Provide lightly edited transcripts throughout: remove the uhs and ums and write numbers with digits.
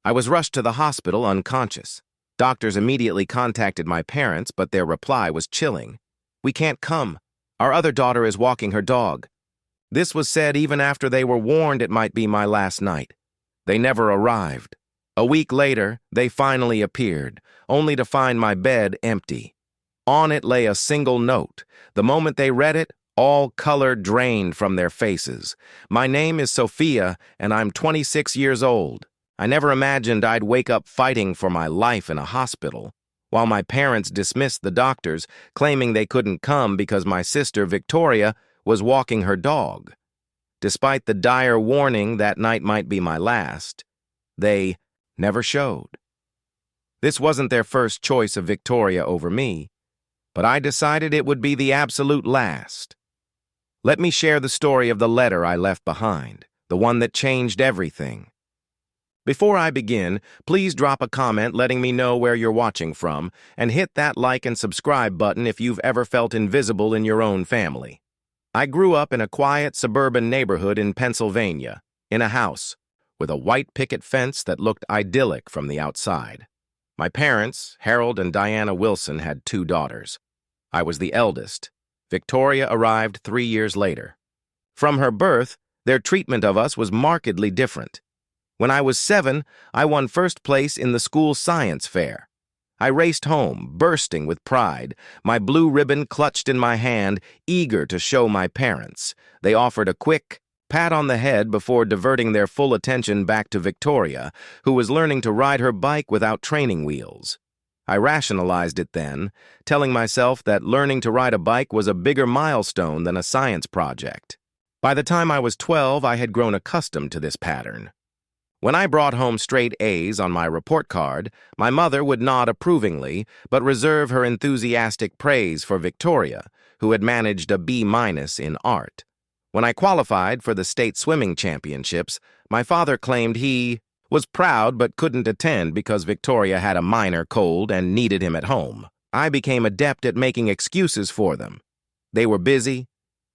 I was rushed to the hospital unconscious. Doctors immediately contacted my parents, but their reply was chilling. "We can't come. Our other daughter is walking her dog." This was said even after they were warned it might be my last night. They never arrived. A week later, they finally appeared, only to find my bed empty. On it lay a single note. The moment they read it, all color drained from their faces. "My name is Sophia, and I'm 26 years old. I never imagined I'd wake up fighting for my life in a hospital." While my parents dismissed the doctors, claiming they couldn't come because my sister, Victoria, was walking her dog. Despite the dire warning that night might be my last, they never showed. This wasn't their first choice of Victoria over me, but I decided it would be the absolute last. Let me share the story of the letter I left behind, the one that changed everything. Before I begin, please drop a comment letting me know where you're watching from, and hit that like and subscribe button if you've ever felt invisible in your own family. I grew up in a quiet suburban neighborhood in Pennsylvania, in a house with a white picket fence that looked idyllic from the outside. My parents, Harold and Diana Wilson, had 2 daughters. I was the eldest. Victoria arrived 3 years later. From her birth, their treatment of us was markedly different. When I was 7, I won first place in the school science fair. I raced home, bursting with pride, my blue ribbon clutched in my hand, eager to show my parents. They offered a quick pat on the head before diverting their full attention back to Victoria, who was learning to ride her bike without training wheels. I rationalized it then, telling myself that learning to ride a bike was a bigger milestone than a science project. By the time I was 12, I had grown accustomed to this pattern. When I brought home straight A's on my report card, my mother would nod approvingly, but reserve her enthusiastic praise for Victoria, who had managed a B- in art. When I qualified for the state swimming championships, my father claimed he was proud but couldn't attend because Victoria had a minor cold and needed him at home. I became adept at making excuses for them. They were busy.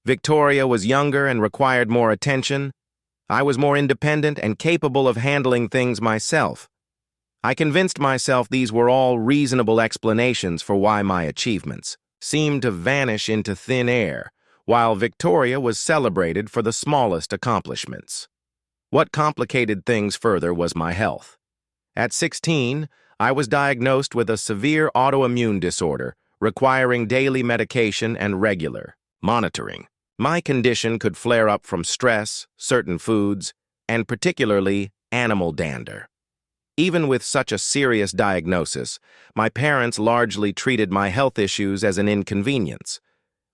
Victoria was younger and required more attention. I was more independent and capable of handling things myself. I convinced myself these were all reasonable explanations for why my achievements seemed to vanish into thin air, while Victoria was celebrated for the smallest accomplishments. What complicated things further was my health. At 16, I was diagnosed with a severe autoimmune disorder requiring daily medication and regular monitoring. My condition could flare up from stress, certain foods, and particularly animal dander. Even with such a serious diagnosis, my parents largely treated my health issues as an inconvenience.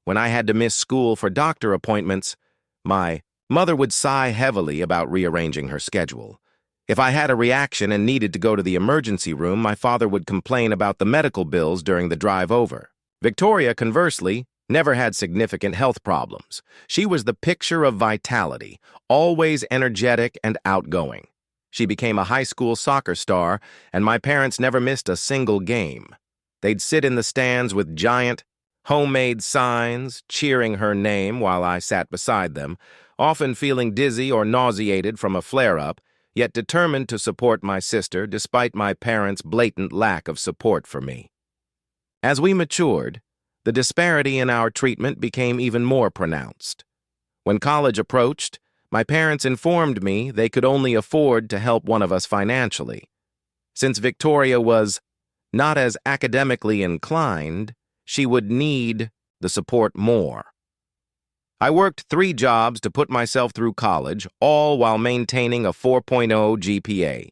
When I had to miss school for doctor appointments, my mother would sigh heavily about rearranging her schedule. If I had a reaction and needed to go to the emergency room, my father would complain about the medical bills during the drive over. Victoria, conversely, never had significant health problems. She was the picture of vitality, always energetic and outgoing. She became a high school soccer star, and my parents never missed a single game. They'd sit in the stands with giant, homemade signs, cheering her name while I sat beside them, often feeling dizzy or nauseated from a flare-up, yet determined to support my sister despite my parents' blatant lack of support for me. As we matured, the disparity in our treatment became even more pronounced. When college approached, my parents informed me they could only afford to help one of us financially. Since Victoria was not as academically inclined, she would need the support more. I worked 3 jobs to put myself through college, all while maintaining a 4.0 GPA.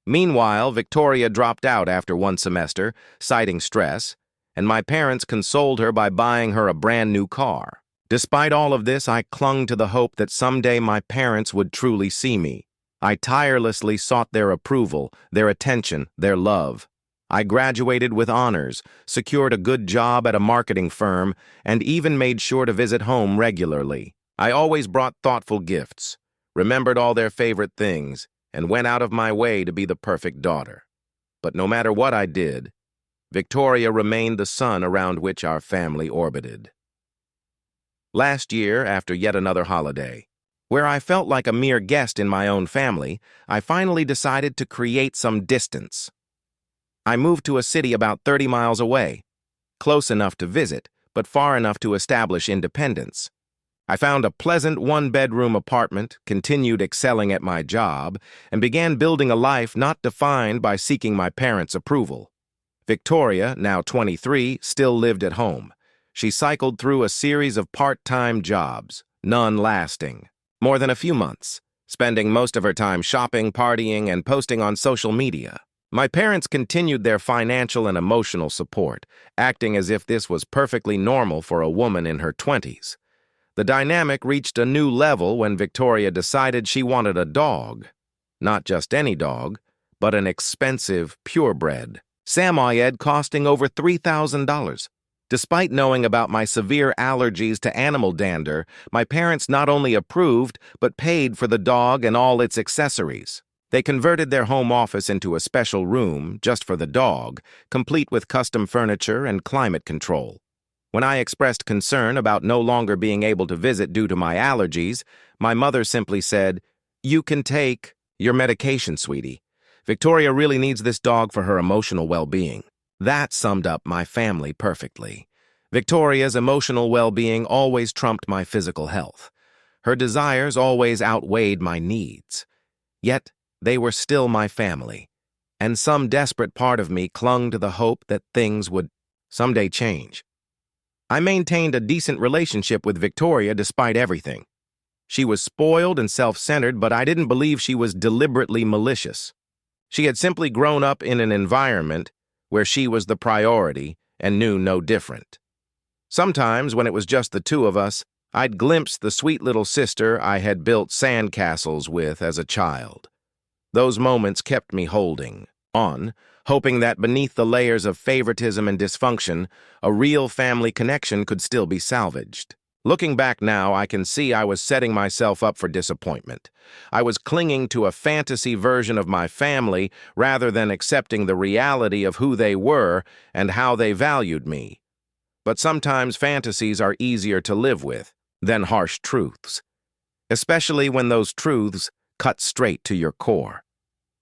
Meanwhile, Victoria dropped out after 1 semester, citing stress, and my parents consoled her by buying her a brand new car. Despite all of this, I clung to the hope that someday my parents would truly see me. I tirelessly sought their approval, their attention, their love. I graduated with honors, secured a good job at a marketing firm, and even made sure to visit home regularly. I always brought thoughtful gifts, remembered all their favorite things, and went out of my way to be the perfect daughter. But no matter what I did, Victoria remained the sun around which our family orbited. Last year, after yet another holiday, Where I felt like a mere guest in my own family, I finally decided to create some distance. I moved to a city about 30 miles away, close enough to visit, but far enough to establish independence. I found a pleasant one-bedroom apartment, continued excelling at my job, and began building a life not defined by seeking my parents' approval. Victoria, now 23, still lived at home. She cycled through a series of part-time jobs, none lasting more than a few months, spending most of her time shopping, partying, and posting on social media. My parents continued their financial and emotional support, acting as if this was perfectly normal for a woman in her 20s. The dynamic reached a new level when Victoria decided she wanted a dog. Not just any dog, but an expensive purebred Samoyed costing over $3,000. Despite knowing about my severe allergies to animal dander, my parents not only approved, but paid for the dog and all its accessories. They converted their home office into a special room just for the dog, complete with custom furniture and climate control. When I expressed concern about no longer being able to visit due to my allergies, my mother simply said, "You can take your medication, sweetie. Victoria really needs this dog for her emotional well-being." That summed up my family perfectly. Victoria's emotional well-being always trumped my physical health. Her desires always outweighed my needs. Yet, they were still my family, and some desperate part of me clung to the hope that things would someday change. I maintained a decent relationship with Victoria despite everything. She was spoiled and self-centered, but I didn't believe she was deliberately malicious. She had simply grown up in an environment where she was the priority and knew no different. Sometimes, when it was just the two of us, I'd glimpse the sweet little sister I had built sandcastles with as a child. Those moments kept me holding on, hoping that beneath the layers of favoritism and dysfunction, a real family connection could still be salvaged. Looking back now, I can see I was setting myself up for disappointment. I was clinging to a fantasy version of my family rather than accepting the reality of who they were and how they valued me. But sometimes fantasies are easier to live with than harsh truths, especially when those truths cut straight to your core.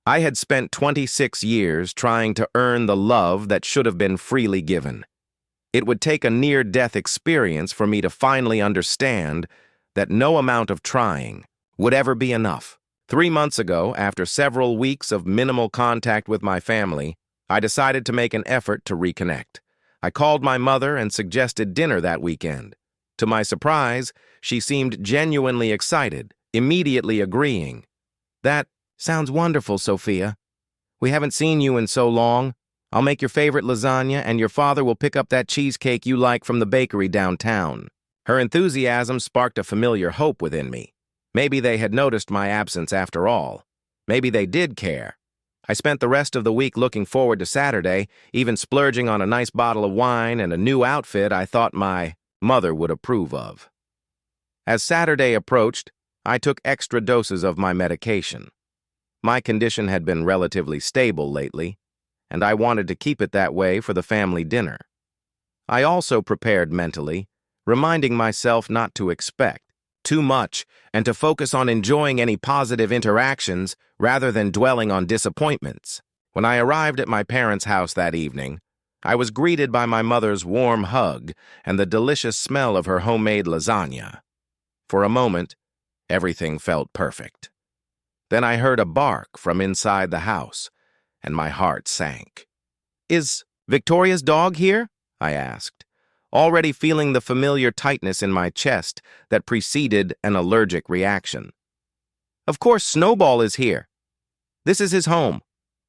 I had spent 26 years trying to earn the love that should have been freely given. It would take a near-death experience for me to finally understand that no amount of trying would ever be enough. 3 months ago, after several weeks of minimal contact with my family, I decided to make an effort to reconnect. I called my mother and suggested dinner that weekend. To my surprise, she seemed genuinely excited, immediately agreeing. "That sounds wonderful, Sophia. We haven't seen you in so long. I'll make your favorite lasagna, and your father will pick up that cheesecake you like from the bakery downtown." Her enthusiasm sparked a familiar hope within me. Maybe they had noticed my absence after all. Maybe they did care. I spent the rest of the week looking forward to Saturday, even splurging on a nice bottle of wine and a new outfit I thought my mother would approve of. As Saturday approached, I took extra doses of my medication. My condition had been relatively stable lately, and I wanted to keep it that way for the family dinner. I also prepared mentally, reminding myself not to expect too much and to focus on enjoying any positive interactions rather than dwelling on disappointments. When I arrived at my parents' house that evening, I was greeted by my mother's warm hug and the delicious smell of her homemade lasagna. For a moment, everything felt perfect. Then I heard a bark from inside the house, and my heart sank. "Is Victoria's dog here?" I asked, already feeling the familiar tightness in my chest that preceded an allergic reaction. "Of course, Snowball is here. This is his home,"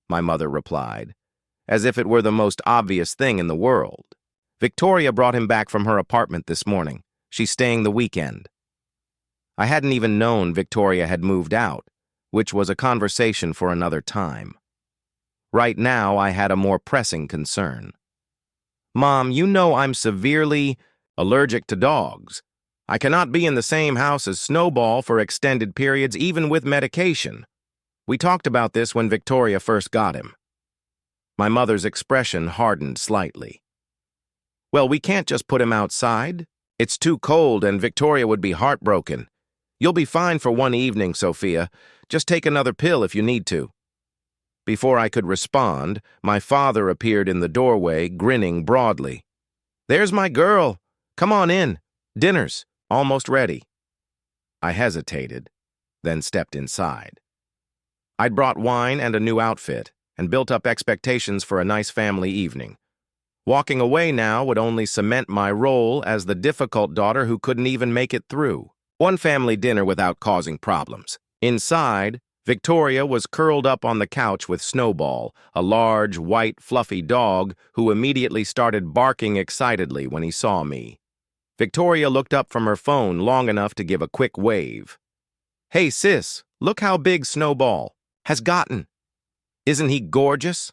my mother replied, as if it were the most obvious thing in the world. "Victoria brought him back from her apartment this morning. She's staying the weekend." I hadn't even known Victoria had moved out, which was a conversation for another time. Right now, I had a more pressing concern. "Mom, you know I'm severely allergic to dogs. I cannot be in the same house as Snowball for extended periods, even with medication. We talked about this when Victoria first got him." My mother's expression hardened slightly. "Well, we can't just put him outside. It's too cold and Victoria would be heartbroken. You'll be fine for one evening, Sophia. Just take another pill if you need to. Before I could respond, my father appeared in the doorway, grinning broadly. There's my girl. Come on in. Dinner's almost ready. I hesitated, then stepped inside. I'd brought wine and a new outfit, and built up expectations for a nice family evening. Walking away now would only cement my role as the difficult daughter who couldn't even make it through. One family dinner without causing problems. Inside, Victoria was curled up on the couch with Snowball, a large, white, fluffy dog who immediately started barking excitedly when he saw me. Victoria looked up from her phone long enough to give a quick wave. Hey, sis, look how big Snowball has gotten. Isn't he gorgeous?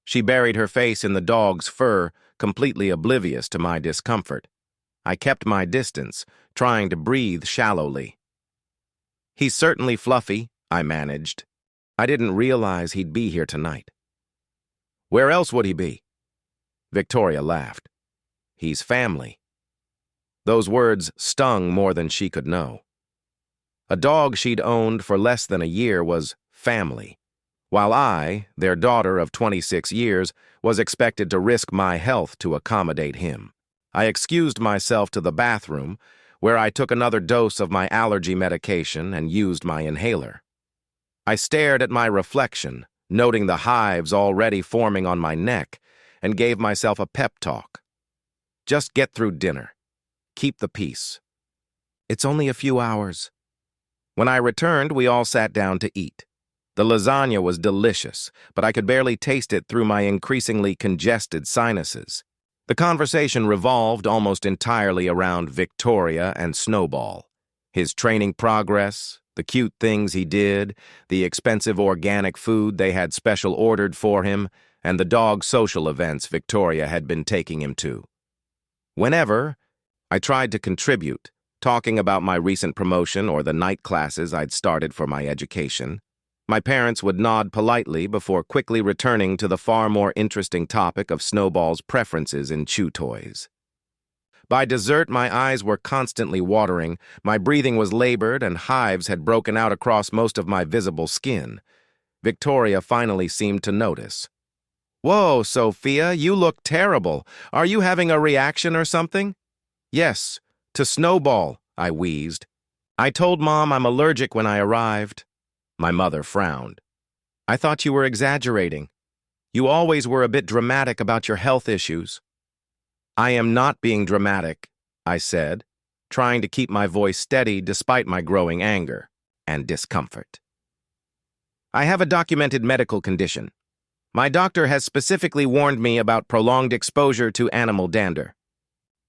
She buried her face in the dog's fur, completely oblivious to my discomfort. I kept my distance, trying to breathe shallowly. He's certainly fluffy, I managed. I didn't realize he'd be here tonight. Where else would he be? Victoria laughed. He's family. Those words stung more than she could know. A dog she'd owned for less than a year was family, while I, their daughter of 26 years, was expected to risk my health to accommodate him. I excused myself to the bathroom, where I took another dose of my allergy medication and used my inhaler. I stared at my reflection, noting the hives already forming on my neck, and gave myself a pep talk. Just get through dinner. Keep the peace. It's only a few hours. When I returned, we all sat down to eat. The lasagna was delicious, but I could barely taste it through my increasingly congested sinuses. The conversation revolved almost entirely around Victoria and Snowball. His training progress, the cute things he did, the expensive organic food they had special ordered for him, and the dog social events Victoria had been taking him to. Whenever I tried to contribute, talking about my recent promotion or the night classes I'd started for my education, my parents would nod politely before quickly returning to the far more interesting topic of Snowball's preferences in chew toys. By dessert, my eyes were constantly watering, my breathing was labored, and hives had broken out across most of my visible skin. Victoria finally seemed to notice. Whoa, Sophia, you look terrible. Are you having a reaction or something? Yes, to Snowball, I wheezed. I told Mom I'm allergic when I arrived. My mother frowned. I thought you were exaggerating. You always were a bit dramatic about your health issues. I am not being dramatic, I said, trying to keep my voice steady despite my growing anger and discomfort. I have a documented medical condition. My doctor has specifically warned me about prolonged exposure to animal dander.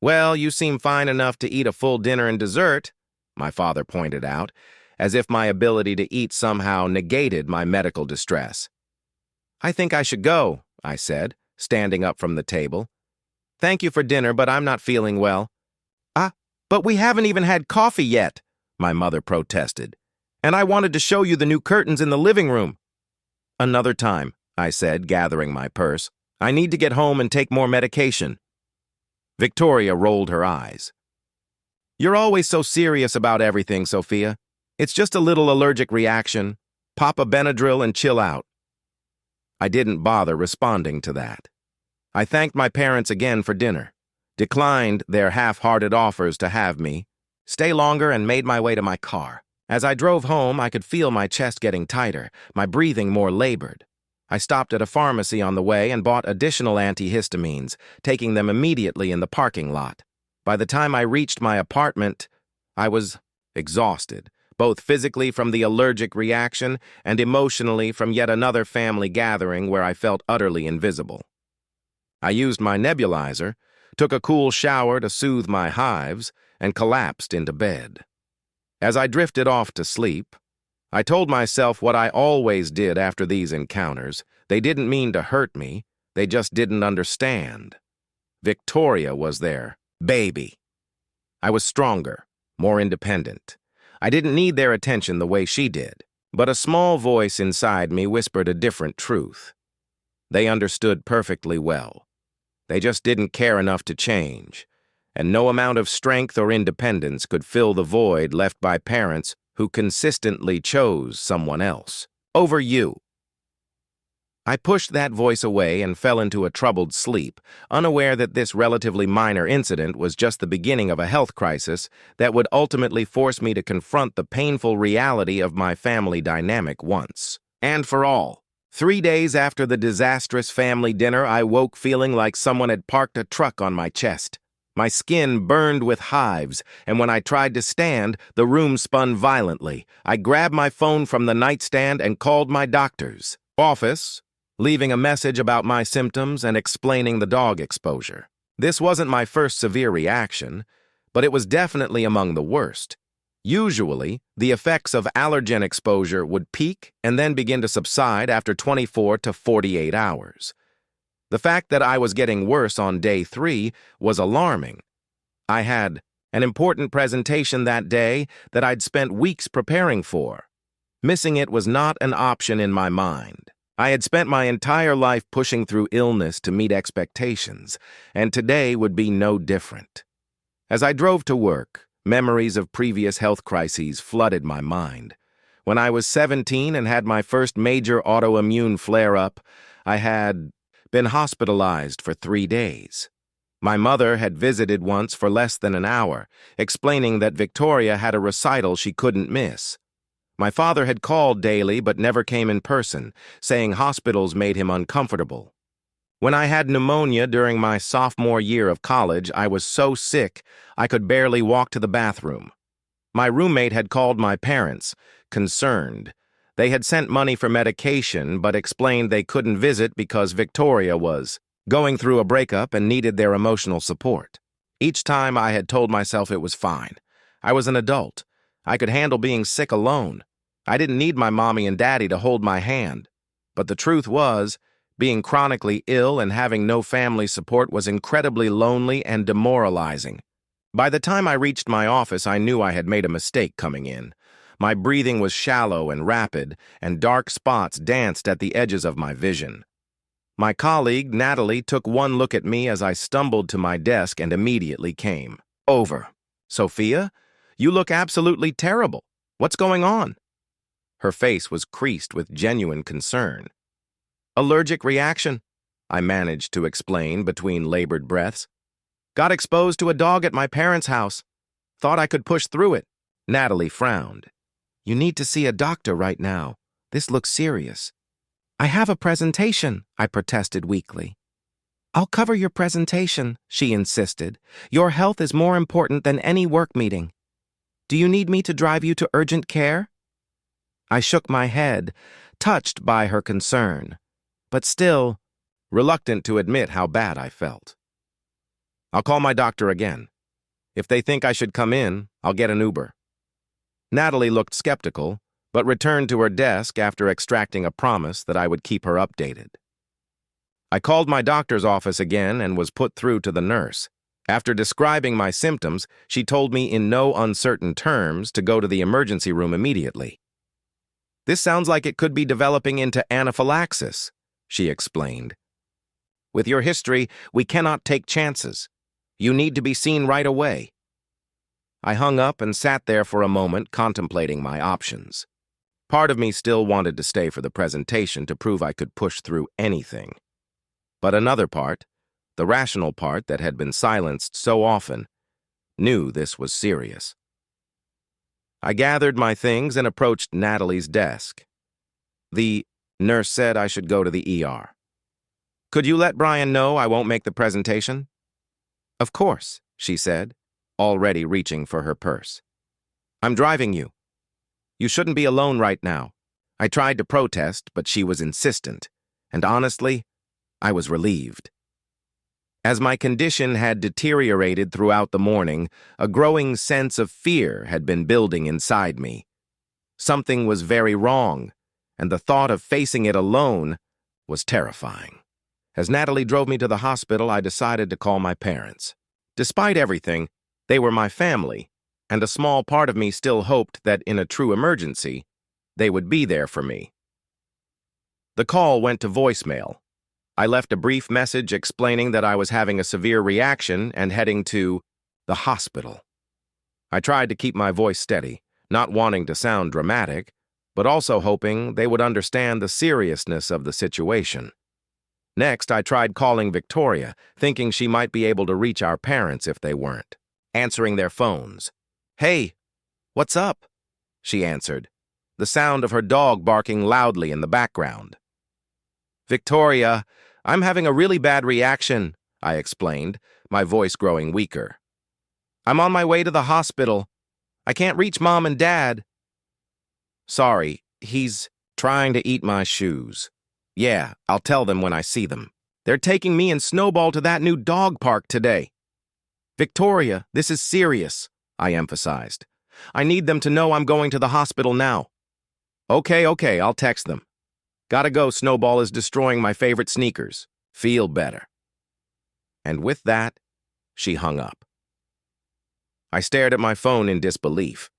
Well, you seem fine enough to eat a full dinner and dessert, my father pointed out, as if my ability to eat somehow negated my medical distress. I think I should go, I said, standing up from the table. Thank you for dinner, but I'm not feeling well. But we haven't even had coffee yet, my mother protested. And I wanted to show you the new curtains in the living room. Another time, I said, gathering my purse. I need to get home and take more medication. Victoria rolled her eyes. You're always so serious about everything, Sophia. It's just a little allergic reaction. Pop a Benadryl and chill out. I didn't bother responding to that. I thanked my parents again for dinner, declined their half-hearted offers to have me, stay longer, and made my way to my car. As I drove home, I could feel my chest getting tighter, my breathing more labored. I stopped at a pharmacy on the way and bought additional antihistamines, taking them immediately in the parking lot. By the time I reached my apartment, I was exhausted, both physically from the allergic reaction and emotionally from yet another family gathering where I felt utterly invisible. I used my nebulizer, took a cool shower to soothe my hives, and collapsed into bed. As I drifted off to sleep, I told myself what I always did after these encounters. They didn't mean to hurt me, they just didn't understand. Victoria was their baby. I was stronger, more independent. I didn't need their attention the way she did, but a small voice inside me whispered a different truth. They understood perfectly well. They just didn't care enough to change, and no amount of strength or independence could fill the void left by parents who consistently chose someone else over you. I pushed that voice away and fell into a troubled sleep, unaware that this relatively minor incident was just the beginning of a health crisis that would ultimately force me to confront the painful reality of my family dynamic once and for all. 3 days after the disastrous family dinner, I woke feeling like someone had parked a truck on my chest. My skin burned with hives, and when I tried to stand, the room spun violently. I grabbed my phone from the nightstand and called my doctor's office, leaving a message about my symptoms and explaining the dog exposure. This wasn't my first severe reaction, but it was definitely among the worst. Usually, the effects of allergen exposure would peak and then begin to subside after 24 to 48 hours. The fact that I was getting worse on day 3 was alarming. I had an important presentation that day that I'd spent weeks preparing for. Missing it was not an option in my mind. I had spent my entire life pushing through illness to meet expectations, and today would be no different. As I drove to work, memories of previous health crises flooded my mind. When I was 17 and had my first major autoimmune flare-up, I had been hospitalized for 3 days. My mother had visited once for less than an hour, explaining that Victoria had a recital she couldn't miss. My father had called daily but never came in person, saying hospitals made him uncomfortable. When I had pneumonia during my sophomore year of college, I was so sick I could barely walk to the bathroom. My roommate had called my parents, concerned. They had sent money for medication but explained they couldn't visit because Victoria was going through a breakup and needed their emotional support. Each time I had told myself it was fine. I was an adult. I could handle being sick alone. I didn't need my mommy and daddy to hold my hand. But the truth was, being chronically ill and having no family support was incredibly lonely and demoralizing. By the time I reached my office, I knew I had made a mistake coming in. My breathing was shallow and rapid, and dark spots danced at the edges of my vision. My colleague, Natalie, took one look at me as I stumbled to my desk and immediately came over. "Sophia, you look absolutely terrible. What's going on?" Her face was creased with genuine concern. "Allergic reaction," I managed to explain between labored breaths. "Got exposed to a dog at my parents' house. Thought I could push through it." Natalie frowned. "You need to see a doctor right now. This looks serious." "I have a presentation," I protested weakly. "I'll cover your presentation," she insisted. "Your health is more important than any work meeting. Do you need me to drive you to urgent care?" I shook my head, touched by her concern, but still reluctant to admit how bad I felt. "I'll call my doctor again. If they think I should come in, I'll get an Uber." Natalie looked skeptical, but returned to her desk after extracting a promise that I would keep her updated. I called my doctor's office again and was put through to the nurse. After describing my symptoms, she told me in no uncertain terms to go to the emergency room immediately. "This sounds like it could be developing into anaphylaxis," she explained. "With your history, we cannot take chances. You need to be seen right away." I hung up and sat there for a moment contemplating my options. Part of me still wanted to stay for the presentation to prove I could push through anything. But another part, the rational part that had been silenced so often, knew this was serious. I gathered my things and approached Natalie's desk. "The nurse said I should go to the ER. Could you let Brian know I won't make the presentation?" "Of course," she said, already reaching for her purse. "I'm driving you. You shouldn't be alone right now." I tried to protest, but she was insistent, and honestly, I was relieved. As my condition had deteriorated throughout the morning, a growing sense of fear had been building inside me. Something was very wrong, and the thought of facing it alone was terrifying. As Natalie drove me to the hospital, I decided to call my parents. Despite everything, they were my family, and a small part of me still hoped that in a true emergency, they would be there for me. The call went to voicemail. I left a brief message explaining that I was having a severe reaction and heading to The hospital. I tried to keep my voice steady, not wanting to sound dramatic, but also hoping they would understand the seriousness of the situation. Next, I tried calling Victoria, thinking she might be able to reach our parents if they weren't. Answering their phones. "Hey, what's up?" she answered, the sound of her dog barking loudly in the background. "Victoria, I'm having a really bad reaction," I explained, my voice growing weaker. "I'm on my way to the hospital. I can't reach Mom and Dad." "Sorry, he's trying to eat my shoes. Yeah, I'll tell them when I see them. They're taking me and Snowball to that new dog park today." "Victoria, this is serious," I emphasized. "I need them to know I'm going to the hospital now." Okay, I'll text them. Gotta go, Snowball is destroying my favorite sneakers. Feel better." And with that, she hung up. I stared at my phone in disbelief.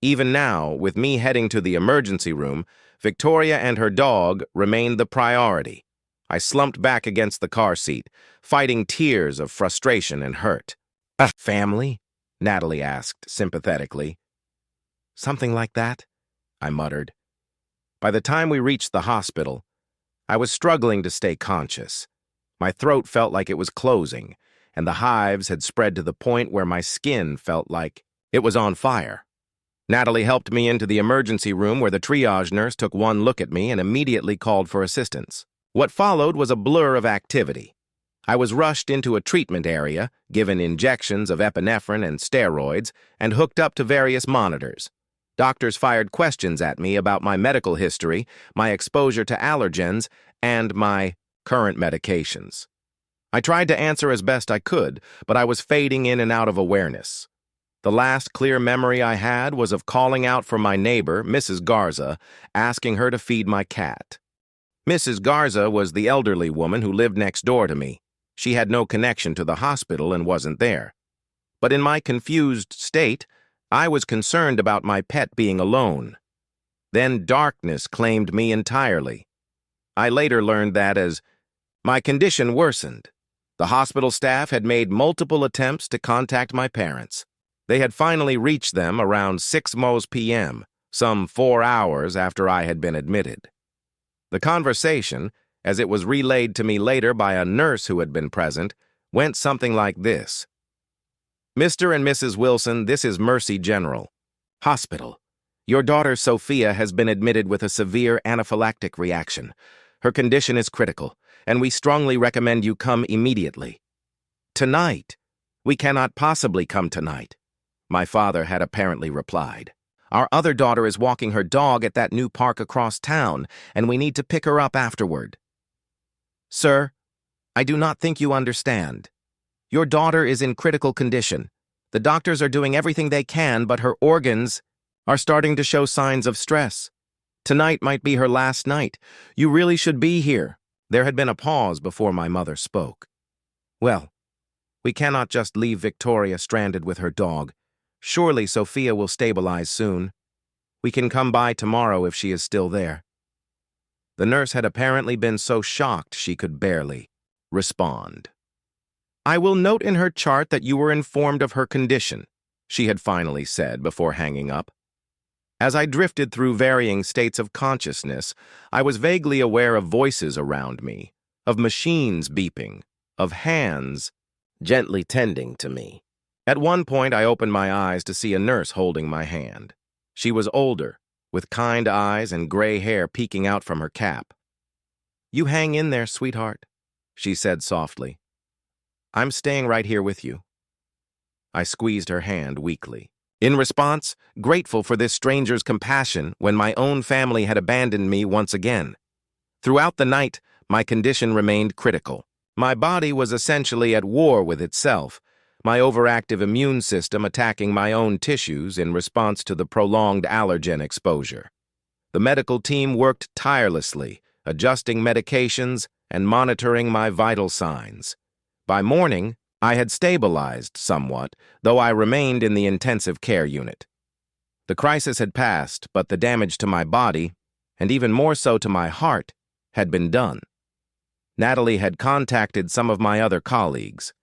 Even now, with me heading to the emergency room, Victoria and her dog remained the priority. I slumped back against the car seat, fighting tears of frustration and hurt. "Family?" Natalie asked sympathetically. "Something like that," I muttered. By the time we reached the hospital, I was struggling to stay conscious. My throat felt like it was closing, and the hives had spread to the point where my skin felt like it was on fire. Natalie helped me into the emergency room where the triage nurse took one look at me and immediately called for assistance. What followed was a blur of activity. I was rushed into a treatment area, given injections of epinephrine and steroids, and hooked up to various monitors. Doctors fired questions at me about my medical history, my exposure to allergens, and my current medications. I tried to answer as best I could, but I was fading in and out of awareness. The last clear memory I had was of calling out for my neighbor, Mrs. Garza, asking her to feed my cat. Mrs. Garza was the elderly woman who lived next door to me. She had no connection to the hospital and wasn't there. But in my confused state, I was concerned about my pet being alone. Then darkness claimed me entirely. I later learned that as my condition worsened, the hospital staff had made multiple attempts to contact my parents. They had finally reached them around 6 p.m., some 4 hours after I had been admitted. The conversation, as it was relayed to me later by a nurse who had been present, went something like this. "Mr. and Mrs. Wilson, this is Mercy General Hospital. Your daughter Sophia has been admitted with a severe anaphylactic reaction. Her condition is critical, and we strongly recommend you come immediately." "Tonight? We cannot possibly come tonight," my father had apparently replied. "Our other daughter is walking her dog at that new park across town, and we need to pick her up afterward." "Sir, I do not think you understand. Your daughter is in critical condition. The doctors are doing everything they can, but her organs are starting to show signs of stress. Tonight might be her last night. You really should be here." There had been a pause before my mother spoke. "Well, we cannot just leave Victoria stranded with her dog. Surely Sophia will stabilize soon. We can come by tomorrow if she is still there." The nurse had apparently been so shocked she could barely respond. "I will note in her chart that you were informed of her condition," she had finally said before hanging up. As I drifted through varying states of consciousness, I was vaguely aware of voices around me, of machines beeping, of hands gently tending to me. At one point, I opened my eyes to see a nurse holding my hand. She was older, with kind eyes and gray hair peeking out from her cap. "You hang in there, sweetheart," she said softly. "I'm staying right here with you." I squeezed her hand weakly. In response, grateful for this stranger's compassion when my own family had abandoned me once again. Throughout the night, my condition remained critical. My body was essentially at war with itself, my overactive immune system attacking my own tissues in response to the prolonged allergen exposure. The medical team worked tirelessly, adjusting medications and monitoring my vital signs. By morning, I had stabilized somewhat, though I remained in the intensive care unit. The crisis had passed, but the damage to my body, and even more so to my heart, had been done. Natalie had contacted some of my other colleagues,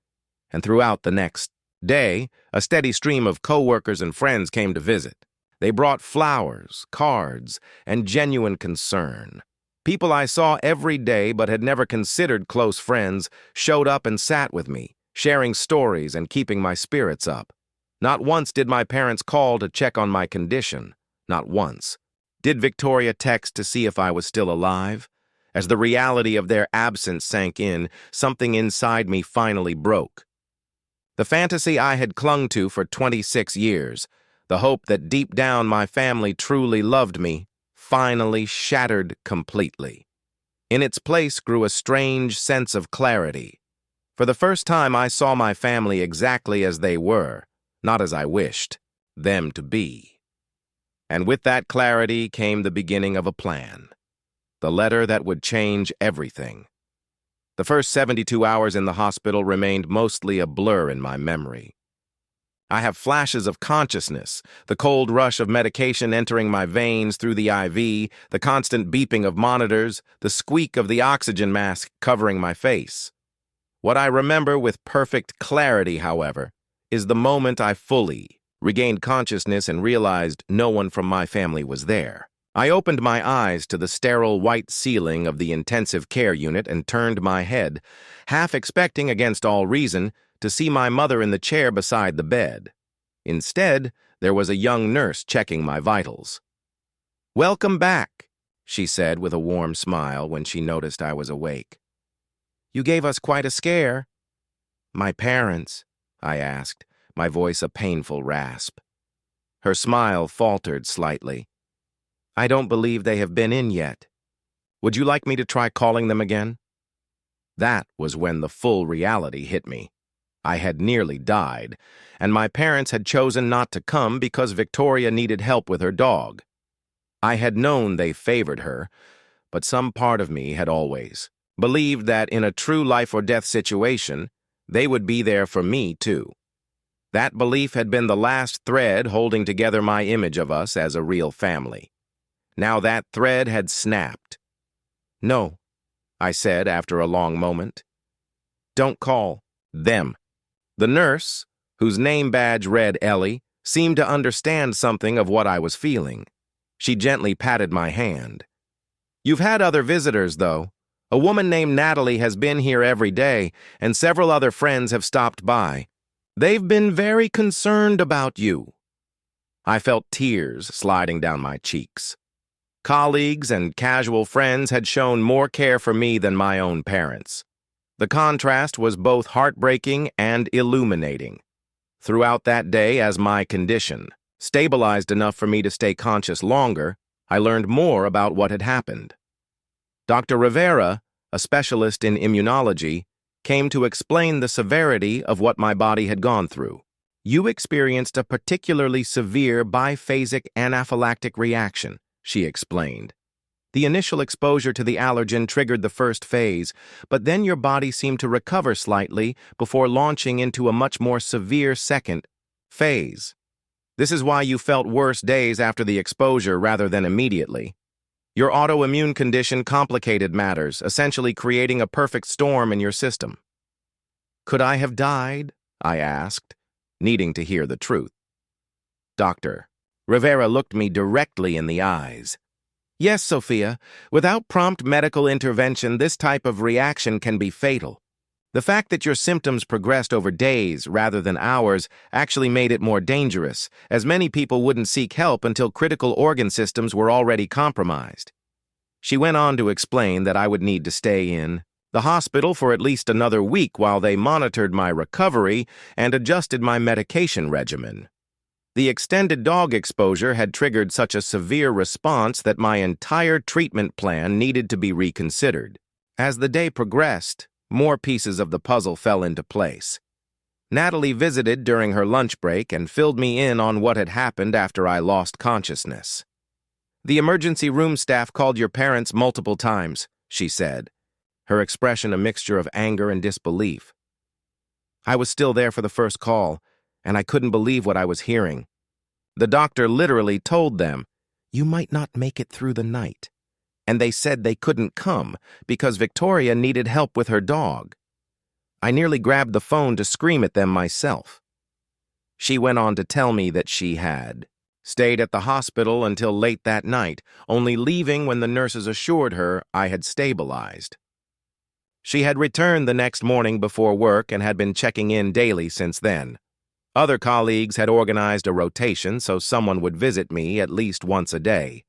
and throughout the next day, a steady stream of coworkers and friends came to visit. They brought flowers, cards, and genuine concern. People I saw every day but had never considered close friends showed up and sat with me, sharing stories and keeping my spirits up. Not once did my parents call to check on my condition. Not once. Did Victoria text to see if I was still alive? As the reality of their absence sank in, something inside me finally broke. The fantasy I had clung to for 26 years, the hope that deep down my family truly loved me, finally shattered completely. In its place grew a strange sense of clarity. For the first time, I saw my family exactly as they were, not as I wished them to be. And with that clarity came the beginning of a plan. The letter that would change everything. The first 72 hours in the hospital remained mostly a blur in my memory. I have flashes of consciousness, the cold rush of medication entering my veins through the IV, the constant beeping of monitors, the squeak of the oxygen mask covering my face. What I remember with perfect clarity, however, is the moment I fully regained consciousness and realized no one from my family was there. I opened my eyes to the sterile white ceiling of the intensive care unit and turned my head, half expecting against all reason to see my mother in the chair beside the bed. Instead, there was a young nurse checking my vitals. "Welcome back," she said with a warm smile when she noticed I was awake. "You gave us quite a scare." "My parents?" I asked, my voice a painful rasp. Her smile faltered slightly. "I don't believe they have been in yet. Would you like me to try calling them again?" That was when the full reality hit me. I had nearly died, and my parents had chosen not to come because Victoria needed help with her dog. I had known they favored her, but some part of me had always believed that in a true life-or-death situation, they would be there for me too. That belief had been the last thread holding together my image of us as a real family. Now that thread had snapped. "No," I said after a long moment. "Don't call them." The nurse, whose name badge read Ellie, seemed to understand something of what I was feeling. She gently patted my hand. "You've had other visitors, though. A woman named Natalie has been here every day, and several other friends have stopped by. They've been very concerned about you." I felt tears sliding down my cheeks. Colleagues and casual friends had shown more care for me than my own parents. The contrast was both heartbreaking and illuminating. Throughout that day, as my condition stabilized enough for me to stay conscious longer, I learned more about what had happened. Dr. Rivera, a specialist in immunology, came to explain the severity of what my body had gone through. "You experienced a particularly severe biphasic anaphylactic reaction," she explained. "The initial exposure to the allergen triggered the first phase, but then your body seemed to recover slightly before launching into a much more severe second phase. This is why you felt worse days after the exposure rather than immediately. Your autoimmune condition complicated matters, essentially creating a perfect storm in your system." "Could I have died?" I asked, needing to hear the truth. Dr. Rivera looked me directly in the eyes. "Yes, Sophia. Without prompt medical intervention, this type of reaction can be fatal. The fact that your symptoms progressed over days rather than hours actually made it more dangerous, as many people wouldn't seek help until critical organ systems were already compromised." She went on to explain that I would need to stay in the hospital for at least another week while they monitored my recovery and adjusted my medication regimen. The extended dog exposure had triggered such a severe response that my entire treatment plan needed to be reconsidered. As the day progressed, more pieces of the puzzle fell into place. Natalie visited during her lunch break and filled me in on what had happened after I lost consciousness. "The emergency room staff called your parents multiple times," she said, her expression a mixture of anger and disbelief. I was still there for the first call, and I couldn't believe what I was hearing. The doctor literally told them, "You might not make it through the night." And they said they couldn't come because Victoria needed help with her dog. I nearly grabbed the phone to scream at them myself. She went on to tell me that she had stayed at the hospital until late that night, only leaving when the nurses assured her I had stabilized. She had returned the next morning before work and had been checking in daily since then. Other colleagues had organized a rotation so someone would visit me at least once a day.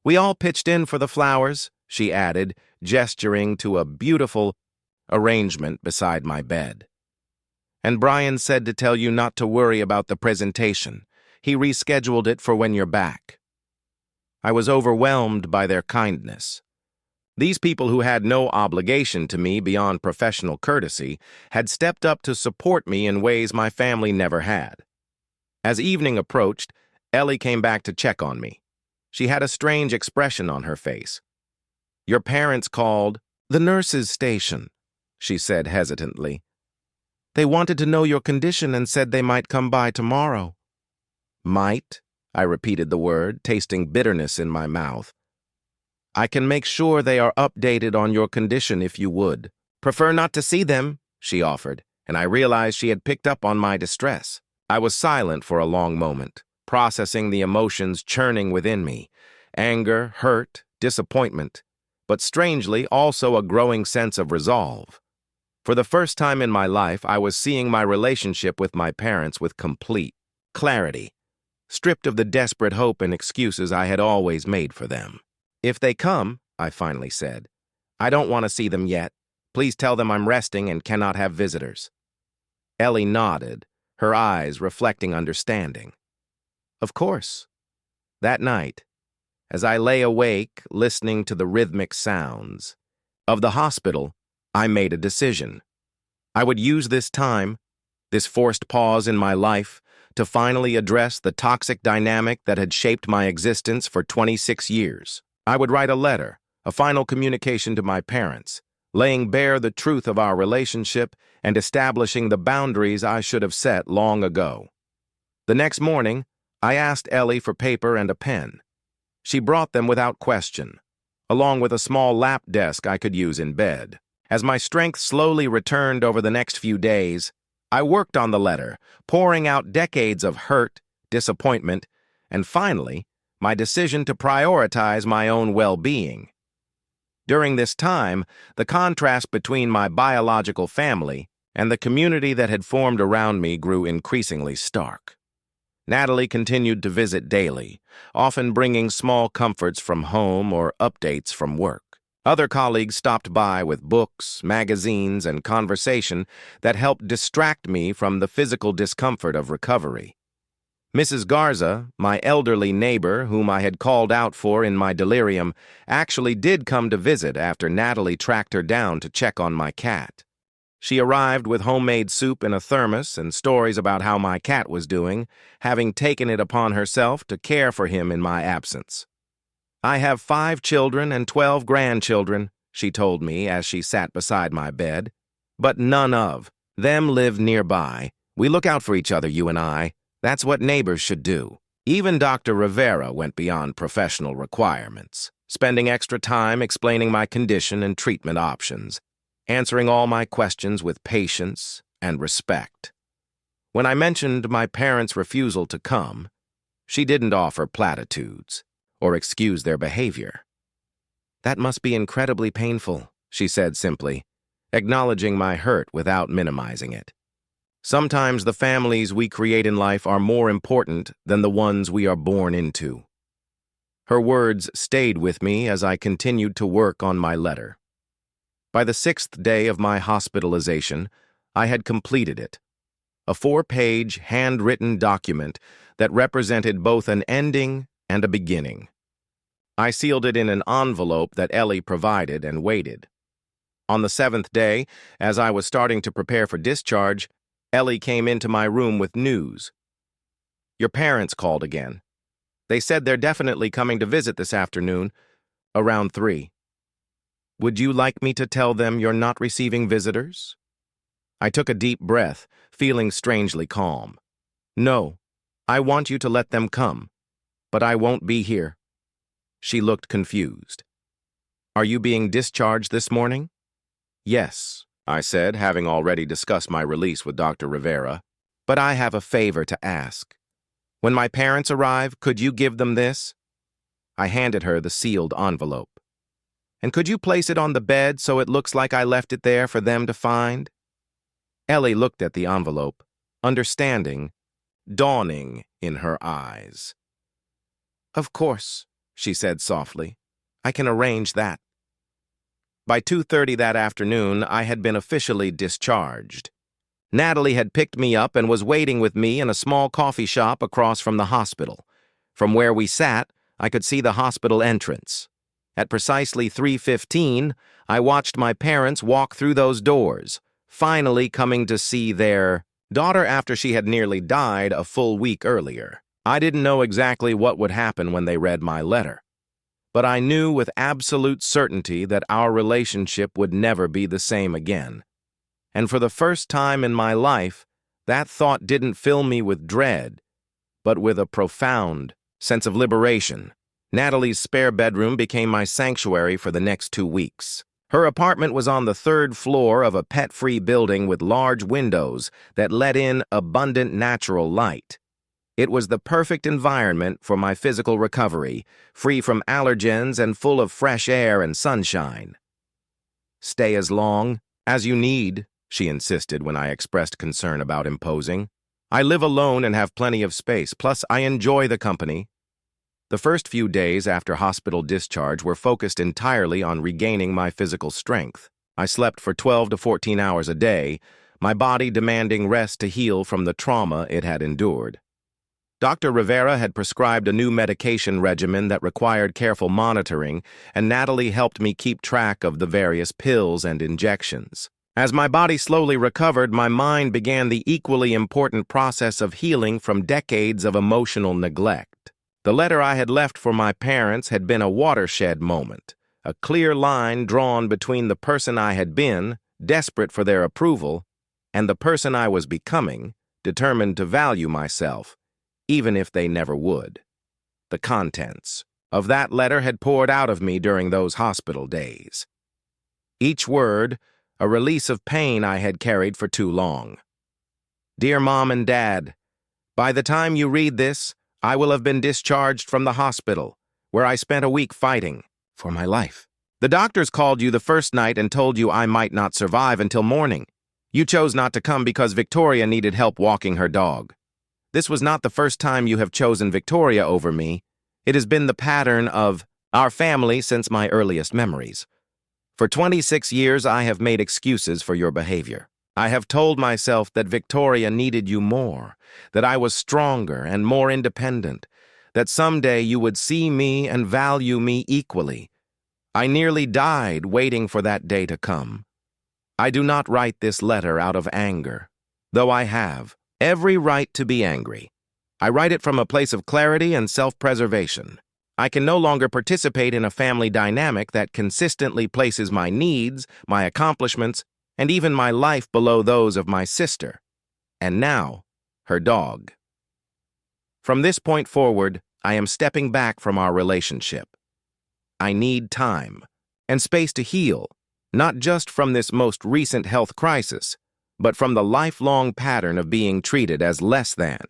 We all pitched in for the flowers, she added, gesturing to a beautiful arrangement beside my bed. And Brian said to tell you not to worry about the presentation. He rescheduled it for when you're back. I was overwhelmed by their kindness. These people who had no obligation to me beyond professional courtesy had stepped up to support me in ways my family never had. As evening approached, Ellie came back to check on me. She had a strange expression on her face. "Your parents called the nurse's station," she said hesitantly. "They wanted to know your condition and said they might come by tomorrow." "Might?" I repeated the word, tasting bitterness in my mouth. "I can make sure they are updated on your condition if you would." "Prefer not to see them," she offered, and I realized she had picked up on my distress. I was silent for a long moment, processing the emotions churning within me: anger, hurt, disappointment, but strangely also a growing sense of resolve. For the first time in my life, I was seeing my relationship with my parents with complete clarity, stripped of the desperate hope and excuses I had always made for them. "If they come," I finally said, "I don't want to see them yet. Please tell them I'm resting and cannot have visitors." Ellie nodded, her eyes reflecting understanding. Of course. That night, as I lay awake listening to the rhythmic sounds of the hospital, I made a decision. I would use this time, this forced pause in my life, to finally address the toxic dynamic that had shaped my existence for 26 years. I would write a letter, a final communication to my parents, laying bare the truth of our relationship and establishing the boundaries I should have set long ago. The next morning, I asked Ellie for paper and a pen. She brought them without question, along with a small lap desk I could use in bed. As my strength slowly returned over the next few days, I worked on the letter, pouring out decades of hurt, disappointment, and finally, my decision to prioritize my own well-being. During this time, the contrast between my biological family and the community that had formed around me grew increasingly stark. Natalie continued to visit daily, often bringing small comforts from home or updates from work. Other colleagues stopped by with books, magazines, and conversation that helped distract me from the physical discomfort of recovery. Mrs. Garza, my elderly neighbor whom I had called out for in my delirium, actually did come to visit after Natalie tracked her down to check on my cat. She arrived with homemade soup in a thermos and stories about how my cat was doing, having taken it upon herself to care for him in my absence. "I have 5 children and 12 grandchildren," she told me as she sat beside my bed. "But none of them live nearby. We look out for each other, you and I. That's what neighbors should do." Even Dr. Rivera went beyond professional requirements, spending extra time explaining my condition and treatment options, answering all my questions with patience and respect. When I mentioned my parents' refusal to come, she didn't offer platitudes or excuse their behavior. "That must be incredibly painful," she said simply, acknowledging my hurt without minimizing it. "Sometimes the families we create in life are more important than the ones we are born into." Her words stayed with me as I continued to work on my letter. By the 6th day of my hospitalization, I had completed it, a 4-page, handwritten document that represented both an ending and a beginning. I sealed it in an envelope that Ellie provided and waited. On the 7th day, as I was starting to prepare for discharge, Ellie came into my room with news. "Your parents called again. They said they're definitely coming to visit this afternoon, around 3. Would you like me to tell them you're not receiving visitors?" I took a deep breath, feeling strangely calm. "No, I want you to let them come, but I won't be here." She looked confused. "Are you being discharged this morning?" "Yes," I said, having already discussed my release with Dr. Rivera. But I have a favor to ask. When my parents arrive, could you give them this?" I handed her the sealed envelope. "And could you place it on the bed so it looks like I left it there for them to find?" Ellie looked at the envelope, understanding, dawning in her eyes. "Of course," she said softly. "I can arrange that." By 2:30 that afternoon, I had been officially discharged. Natalie had picked me up and was waiting with me in a small coffee shop across from the hospital. From where we sat, I could see the hospital entrance. At precisely 3:15, I watched my parents walk through those doors, finally coming to see their daughter after she had nearly died a full week earlier. I didn't know exactly what would happen when they read my letter, but I knew with absolute certainty that our relationship would never be the same again. And for the first time in my life, that thought didn't fill me with dread, but with a profound sense of liberation. Natalie's spare bedroom became my sanctuary for the next 2 weeks. Her apartment was on the 3rd floor of a pet-free building with large windows that let in abundant natural light. It was the perfect environment for my physical recovery, free from allergens and full of fresh air and sunshine. "Stay as long as you need," she insisted when I expressed concern about imposing. "I live alone and have plenty of space, plus I enjoy the company." The first few days after hospital discharge were focused entirely on regaining my physical strength. I slept for 12 to 14 hours a day, my body demanding rest to heal from the trauma it had endured. Dr. Rivera had prescribed a new medication regimen that required careful monitoring, and Natalie helped me keep track of the various pills and injections. As my body slowly recovered, my mind began the equally important process of healing from decades of emotional neglect. The letter I had left for my parents had been a watershed moment, a clear line drawn between the person I had been, desperate for their approval, and the person I was becoming, determined to value myself, even if they never would. The contents of that letter had poured out of me during those hospital days. Each word, a release of pain I had carried for too long. "Dear Mom and Dad, by the time you read this, I will have been discharged from the hospital, where I spent a week fighting for my life. The doctors called you the first night and told you I might not survive until morning. You chose not to come because Victoria needed help walking her dog. This was not the first time you have chosen Victoria over me. It has been the pattern of our family since my earliest memories. For 26 years, I have made excuses for your behavior. I have told myself that Victoria needed you more, that I was stronger and more independent, that someday you would see me and value me equally. I nearly died waiting for that day to come. I do not write this letter out of anger, though I have every right to be angry. I write it from a place of clarity and self-preservation. I can no longer participate in a family dynamic that consistently places my needs, my accomplishments, and even my life below those of my sister, and now, her dog. From this point forward, I am stepping back from our relationship. I need time and space to heal, not just from this most recent health crisis, but from the lifelong pattern of being treated as less than.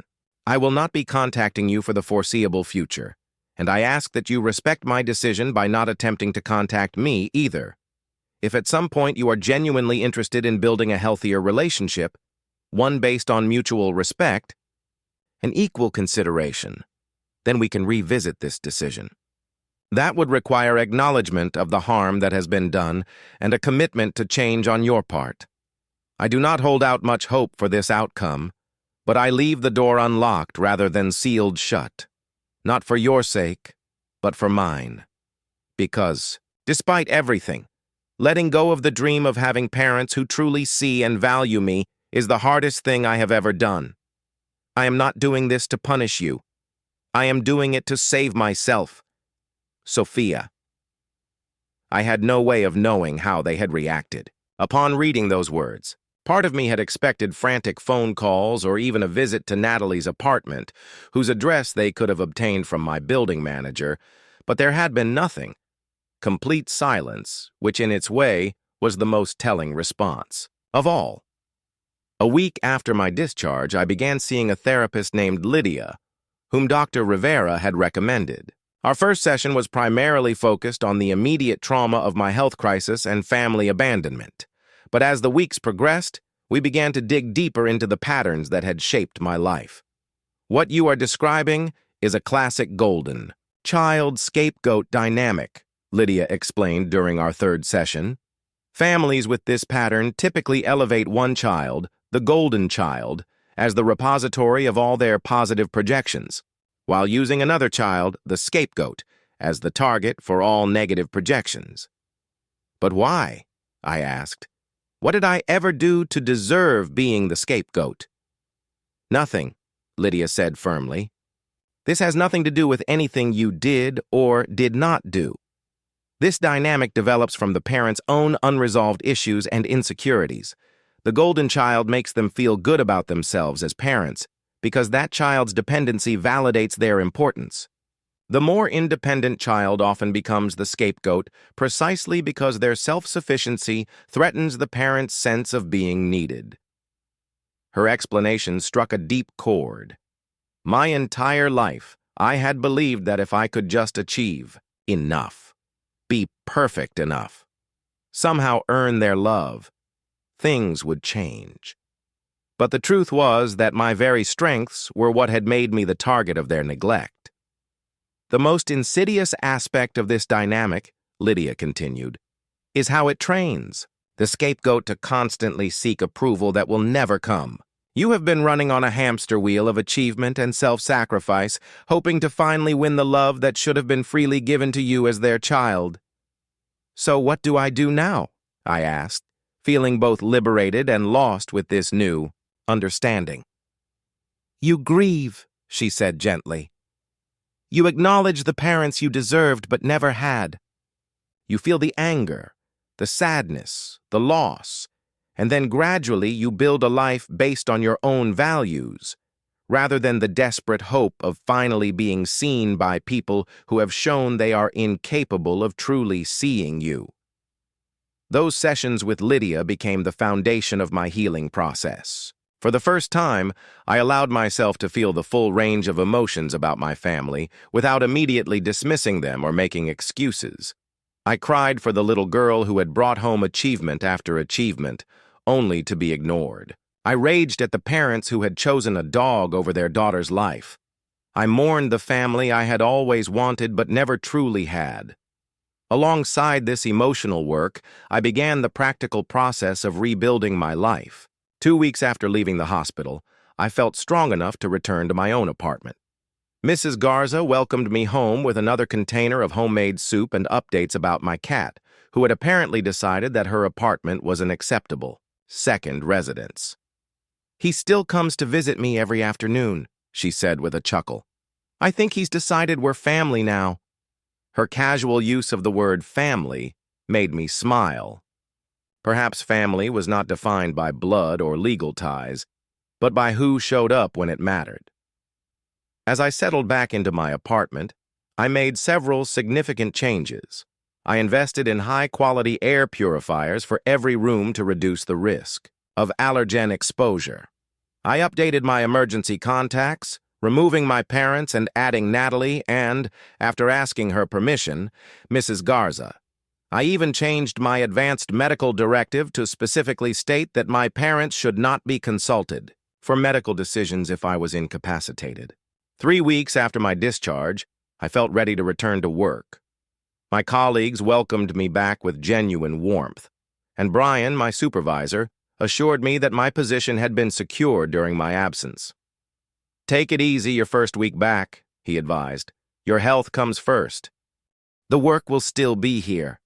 I will not be contacting you for the foreseeable future, and I ask that you respect my decision by not attempting to contact me either. If at some point you are genuinely interested in building a healthier relationship, one based on mutual respect and equal consideration, then we can revisit this decision. That would require acknowledgement of the harm that has been done and a commitment to change on your part. I do not hold out much hope for this outcome, but I leave the door unlocked rather than sealed shut. Not for your sake, but for mine. Because, despite everything, letting go of the dream of having parents who truly see and value me is the hardest thing I have ever done. I am not doing this to punish you. I am doing it to save myself. Sophia. I had no way of knowing how they had reacted. Upon reading those words, part of me had expected frantic phone calls or even a visit to Natalie's apartment, whose address they could have obtained from my building manager, but there had been nothing. Complete silence, which in its way was the most telling response of all. A week after my discharge, I began seeing a therapist named Lydia, whom Dr. Rivera had recommended. Our first session was primarily focused on the immediate trauma of my health crisis and family abandonment. But as the weeks progressed, we began to dig deeper into the patterns that had shaped my life. What you are describing is a classic golden child scapegoat dynamic, Lydia explained during our third session. Families with this pattern typically elevate one child, the golden child, as the repository of all their positive projections, while using another child, the scapegoat, as the target for all negative projections. But why? I asked. What did I ever do to deserve being the scapegoat? Nothing, Lydia said firmly. This has nothing to do with anything you did or did not do. This dynamic develops from the parent's own unresolved issues and insecurities. The golden child makes them feel good about themselves as parents because that child's dependency validates their importance. The more independent child often becomes the scapegoat precisely because their self-sufficiency threatens the parent's sense of being needed. Her explanation struck a deep chord. My entire life, I had believed that if I could just achieve enough, be perfect enough, somehow earn their love, things would change. But the truth was that my very strengths were what had made me the target of their neglect. The most insidious aspect of this dynamic, Lydia continued, is how it trains the scapegoat to constantly seek approval that will never come. You have been running on a hamster wheel of achievement and self-sacrifice, hoping to finally win the love that should have been freely given to you as their child. So what do I do now? I asked, feeling both liberated and lost with this new understanding. You grieve, she said gently. You acknowledge the parents you deserved but never had. You feel the anger, the sadness, the loss, and then gradually you build a life based on your own values, rather than the desperate hope of finally being seen by people who have shown they are incapable of truly seeing you. Those sessions with Lydia became the foundation of my healing process. For the first time, I allowed myself to feel the full range of emotions about my family without immediately dismissing them or making excuses. I cried for the little girl who had brought home achievement after achievement, only to be ignored. I raged at the parents who had chosen a dog over their daughter's life. I mourned the family I had always wanted but never truly had. Alongside this emotional work, I began the practical process of rebuilding my life. 2 weeks after leaving the hospital, I felt strong enough to return to my own apartment. Mrs. Garza welcomed me home with another container of homemade soup and updates about my cat, who had apparently decided that her apartment was an acceptable second residence. He still comes to visit me every afternoon, she said with a chuckle. I think he's decided we're family now. Her casual use of the word family made me smile. Perhaps family was not defined by blood or legal ties, but by who showed up when it mattered. As I settled back into my apartment, I made several significant changes. I invested in high-quality air purifiers for every room to reduce the risk of allergen exposure. I updated my emergency contacts, removing my parents and adding Natalie and, after asking her permission, Mrs. Garza. I even changed my advanced medical directive to specifically state that my parents should not be consulted for medical decisions if I was incapacitated. 3 weeks after my discharge, I felt ready to return to work. My colleagues welcomed me back with genuine warmth, and Brian, my supervisor, assured me that my position had been secured during my absence. Take it easy your first week back, he advised. Your health comes first. The work will still be here.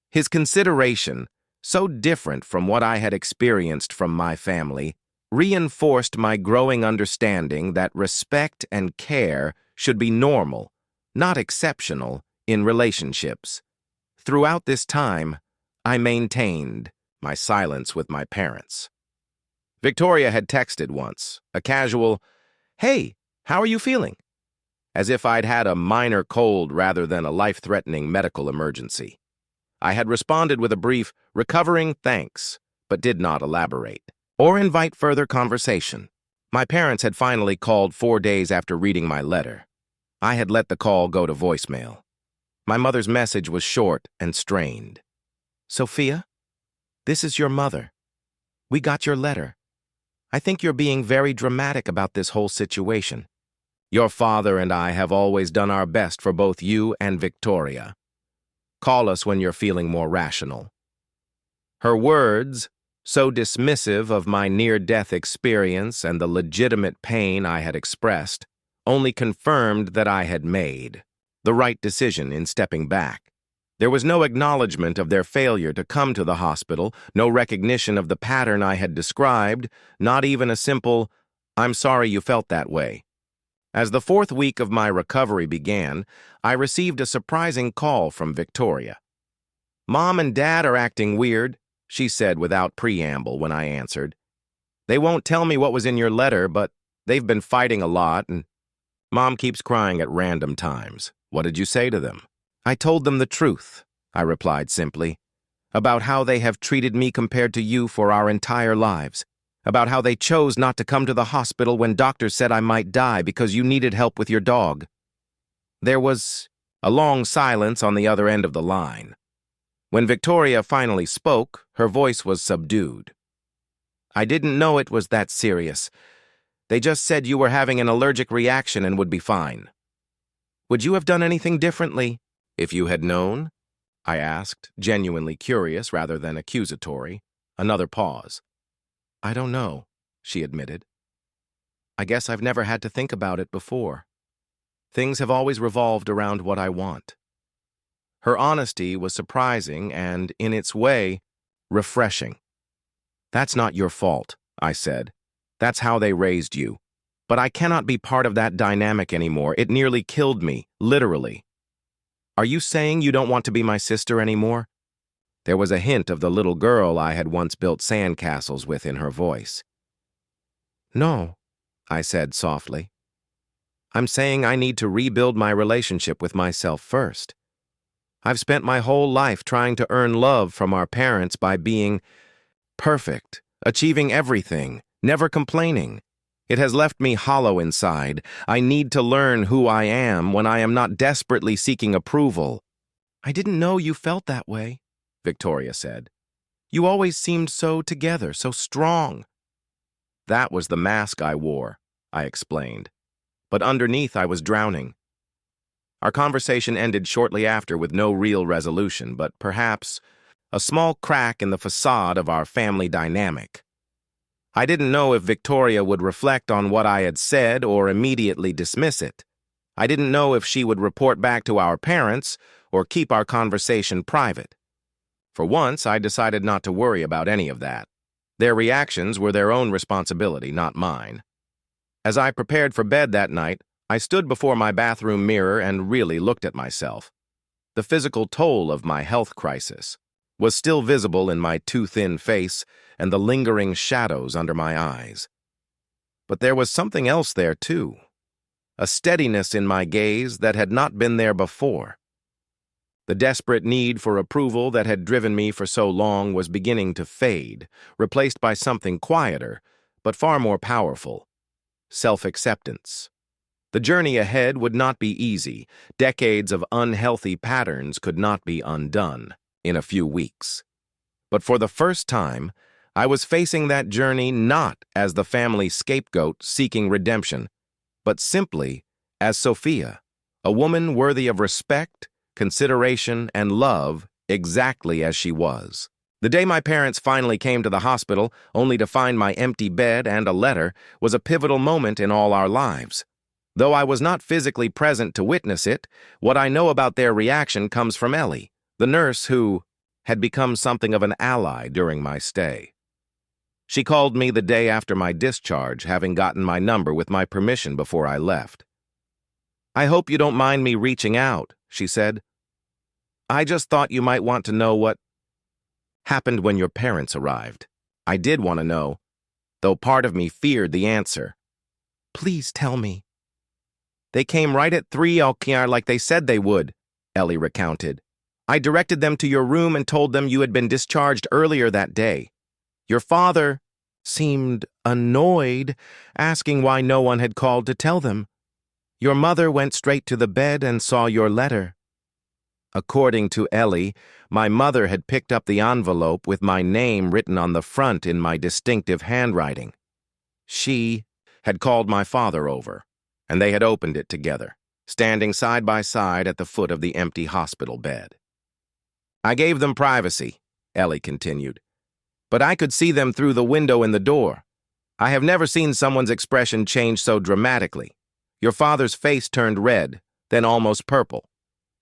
His consideration, so different from what I had experienced from my family, reinforced my growing understanding that respect and care should be normal, not exceptional, in relationships. Throughout this time, I maintained my silence with my parents. Victoria had texted once, a casual, "Hey, how are you feeling?" as if I'd had a minor cold rather than a life-threatening medical emergency. I had responded with a brief, "Recovering, thanks," but did not elaborate. or invite further conversation. My parents had finally called 4 days after reading my letter. I had let the call go to voicemail. My mother's message was short and strained. "Sophia, this is your mother. We got your letter. I think you're being very dramatic about this whole situation. Your father and I have always done our best for both you and Victoria. Call us when you're feeling more rational." Her words, so dismissive of my near-death experience and the legitimate pain I had expressed, only confirmed that I had made the right decision in stepping back. There was no acknowledgement of their failure to come to the hospital, no recognition of the pattern I had described, not even a simple, "I'm sorry you felt that way." As the 4th week of my recovery began, I received a surprising call from Victoria. "Mom and Dad are acting weird," she said without preamble when I answered. "They won't tell me what was in your letter, but they've been fighting a lot, and Mom keeps crying at random times. What did you say to them?" "I told them the truth," I replied simply, "about how they have treated me compared to you for our entire lives, about how they chose not to come to the hospital when doctors said I might die because you needed help with your dog." There was a long silence on the other end of the line. When Victoria finally spoke, her voice was subdued. "I didn't know it was that serious. They just said you were having an allergic reaction and would be fine." "Would you have done anything differently if you had known?" I asked, genuinely curious rather than accusatory. Another pause. "I don't know," she admitted. "I guess I've never had to think about it before. Things have always revolved around what I want." Her honesty was surprising and, in its way, refreshing. "That's not your fault," I said. "That's how they raised you. But I cannot be part of that dynamic anymore. It nearly killed me, literally." "Are you saying you don't want to be my sister anymore?" There was a hint of the little girl I had once built sandcastles with in her voice. "No," I said softly. "I'm saying I need to rebuild my relationship with myself first. I've spent my whole life trying to earn love from our parents by being perfect, achieving everything, never complaining. It has left me hollow inside. I need to learn who I am when I am not desperately seeking approval." "I didn't know you felt that way," Victoria said. "You always seemed so together, so strong." "That was the mask I wore," I explained. "But underneath I was drowning." Our conversation ended shortly after with no real resolution, but perhaps a small crack in the facade of our family dynamic. I didn't know if Victoria would reflect on what I had said or immediately dismiss it. I didn't know if she would report back to our parents or keep our conversation private. For once, I decided not to worry about any of that. Their reactions were their own responsibility, not mine. As I prepared for bed that night, I stood before my bathroom mirror and really looked at myself. The physical toll of my health crisis was still visible in my too thin face and the lingering shadows under my eyes. But there was something else there, too. A steadiness in my gaze that had not been there before. The desperate need for approval that had driven me for so long was beginning to fade, replaced by something quieter, but far more powerful: self-acceptance. The journey ahead would not be easy. Decades of unhealthy patterns could not be undone in a few weeks. But for the first time, I was facing that journey not as the family scapegoat seeking redemption, but simply as Sophia, a woman worthy of respect, consideration, and love exactly as she was. The day my parents finally came to the hospital, only to find my empty bed and a letter, was a pivotal moment in all our lives. Though I was not physically present to witness it, what I know about their reaction comes from Ellie, the nurse who had become something of an ally during my stay. She called me the day after my discharge, having gotten my number with my permission before I left. "I hope you don't mind me reaching out," she said. "I just thought you might want to know what happened when your parents arrived." I did want to know, though part of me feared the answer. "Please tell me." "They came right at 3 o'clock like they said they would," Ellie recounted. "I directed them to your room and told them you had been discharged earlier that day. Your father seemed annoyed, asking why no one had called to tell them. Your mother went straight to the bed and saw your letter. According to Ellie, my mother had picked up the envelope with my name written on the front in my distinctive handwriting. She had called my father over, and they had opened it together, standing side by side at the foot of the empty hospital bed. I gave them privacy, Ellie continued, but I could see them through the window in the door. I have never seen someone's expression change so dramatically. Your father's face turned red, then almost purple.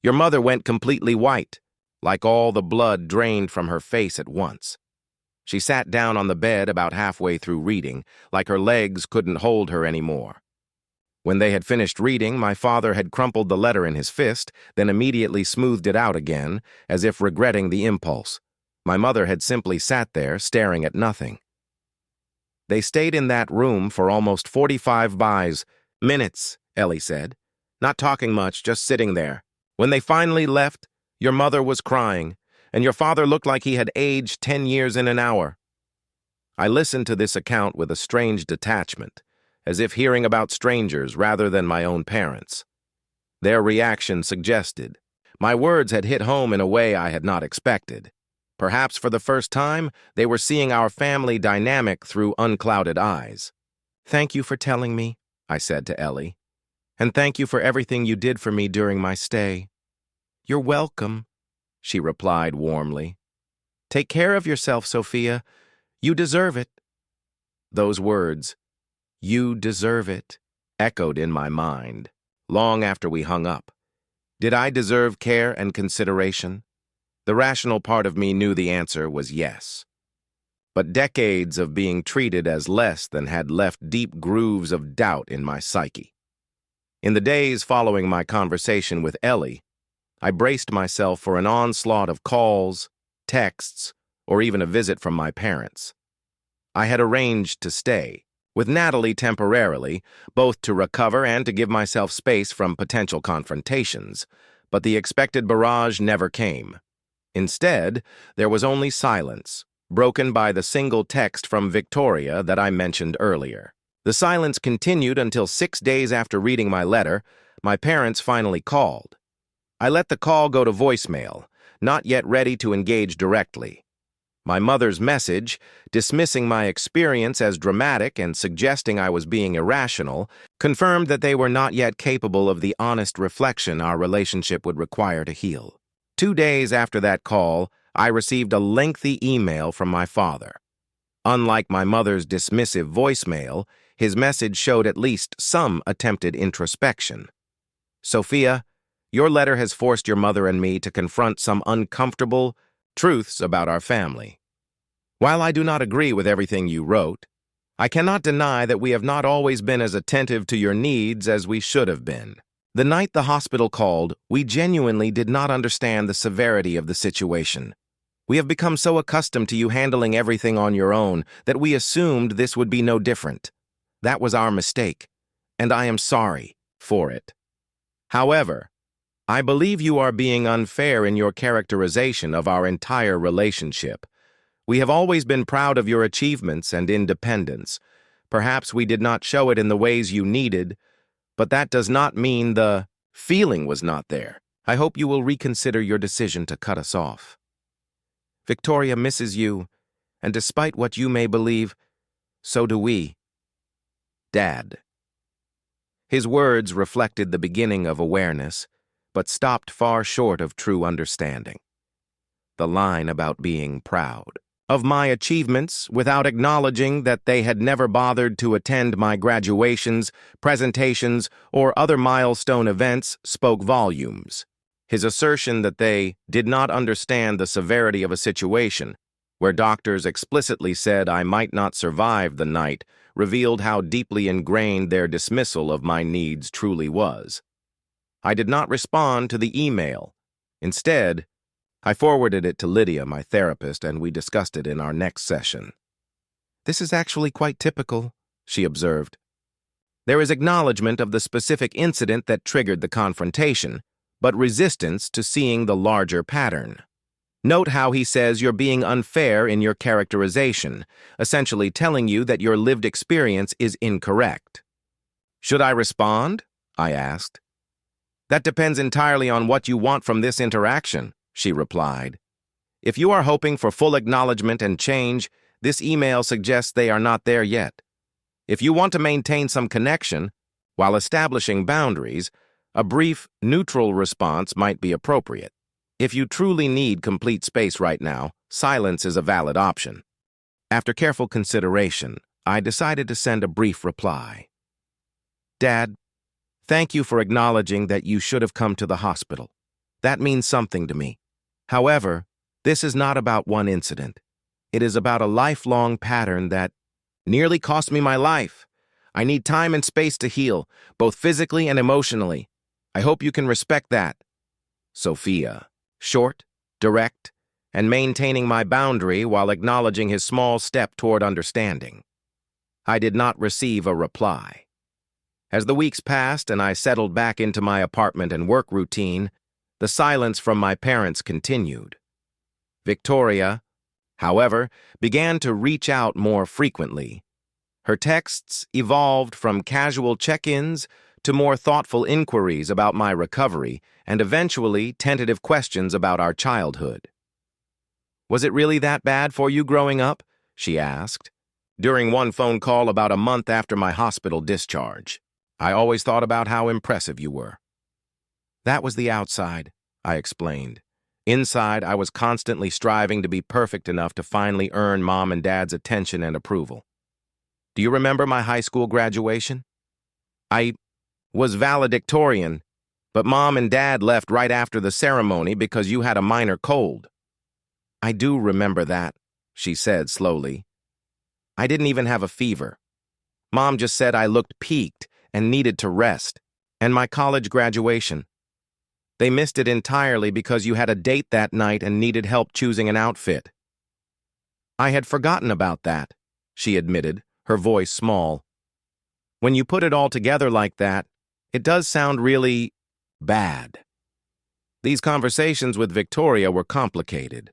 Your mother went completely white, like all the blood drained from her face at once. She sat down on the bed about halfway through reading, like her legs couldn't hold her anymore. When they had finished reading, my father had crumpled the letter in his fist, then immediately smoothed it out again, as if regretting the impulse. My mother had simply sat there, staring at nothing. They stayed in that room for almost 45 minutes, Ellie said. Not talking much, just sitting there. When they finally left, your mother was crying, and your father looked like he had aged 10 years in an hour. I listened to this account with a strange detachment, as if hearing about strangers rather than my own parents. Their reaction suggested my words had hit home in a way I had not expected. Perhaps for the first time, they were seeing our family dynamic through unclouded eyes. "Thank you for telling me," I said to Ellie. "And thank you for everything you did for me during my stay." "You're welcome," she replied warmly. "Take care of yourself, Sophia. You deserve it." Those words, "You deserve it," echoed in my mind, long after we hung up. Did I deserve care and consideration? The rational part of me knew the answer was yes. But decades of being treated as less than had left deep grooves of doubt in my psyche. In the days following my conversation with Ellie, I braced myself for an onslaught of calls, texts, or even a visit from my parents. I had arranged to stay with Natalie temporarily, both to recover and to give myself space from potential confrontations, but the expected barrage never came. Instead, there was only silence, broken by the single text from Victoria that I mentioned earlier. The silence continued until 6 days after reading my letter, my parents finally called. I let the call go to voicemail, not yet ready to engage directly. My mother's message, dismissing my experience as dramatic and suggesting I was being irrational, confirmed that they were not yet capable of the honest reflection our relationship would require to heal. 2 days after that call, I received a lengthy email from my father. Unlike my mother's dismissive voicemail, his message showed at least some attempted introspection. "Sophia, your letter has forced your mother and me to confront some uncomfortable truths about our family. While I do not agree with everything you wrote, I cannot deny that we have not always been as attentive to your needs as we should have been. The night the hospital called, we genuinely did not understand the severity of the situation. We have become so accustomed to you handling everything on your own that we assumed this would be no different. That was our mistake, and I am sorry for it. However, I believe you are being unfair in your characterization of our entire relationship. We have always been proud of your achievements and independence. Perhaps we did not show it in the ways you needed, but that does not mean the feeling was not there. I hope you will reconsider your decision to cut us off. Victoria misses you, and despite what you may believe, so do we. Dad." His words reflected the beginning of awareness, but stopped far short of true understanding. The line about being proud of my achievements without acknowledging that they had never bothered to attend my graduations, presentations, or other milestone events spoke volumes. His assertion that they did not understand the severity of a situation where doctors explicitly said I might not survive the night revealed how deeply ingrained their dismissal of my needs truly was. I did not respond to the email. Instead, I forwarded it to Lydia, my therapist, and we discussed it in our next session. "This is actually quite typical," she observed. "There is acknowledgement of the specific incident that triggered the confrontation, but resistance to seeing the larger pattern. Note how he says you're being unfair in your characterization, essentially telling you that your lived experience is incorrect. Should I respond? I asked. That depends entirely on what you want from this interaction, she replied. If you are hoping for full acknowledgement and change, this email suggests they are not there yet. If you want to maintain some connection, while establishing boundaries, a brief, neutral response might be appropriate. If you truly need complete space right now, silence is a valid option. After careful consideration, I decided to send a brief reply. Dad, thank you for acknowledging that you should have come to the hospital. That means something to me. However, this is not about one incident. It is about a lifelong pattern that nearly cost me my life. I need time and space to heal, both physically and emotionally. I hope you can respect that. Sophia. Short, direct, and maintaining my boundary while acknowledging his small step toward understanding. I did not receive a reply. As the weeks passed and I settled back into my apartment and work routine, the silence from my parents continued. Victoria, however, began to reach out more frequently. Her texts evolved from casual check-ins to more thoughtful inquiries about my recovery and eventually tentative questions about our childhood. Was it really that bad for you growing up? She asked. During one phone call about a month after my hospital discharge. I always thought about how impressive you were. That was the outside, I explained. Inside, I was constantly striving to be perfect enough to finally earn Mom and Dad's attention and approval. Do you remember my high school graduation? I was valedictorian, but Mom and Dad left right after the ceremony because you had a minor cold. I do remember that, she said slowly. I didn't even have a fever. Mom just said I looked peaked and needed to rest, and my college graduation. They missed it entirely because you had a date that night and needed help choosing an outfit. I had forgotten about that, she admitted, her voice small. When you put it all together like that, it does sound really bad. These conversations with Victoria were complicated.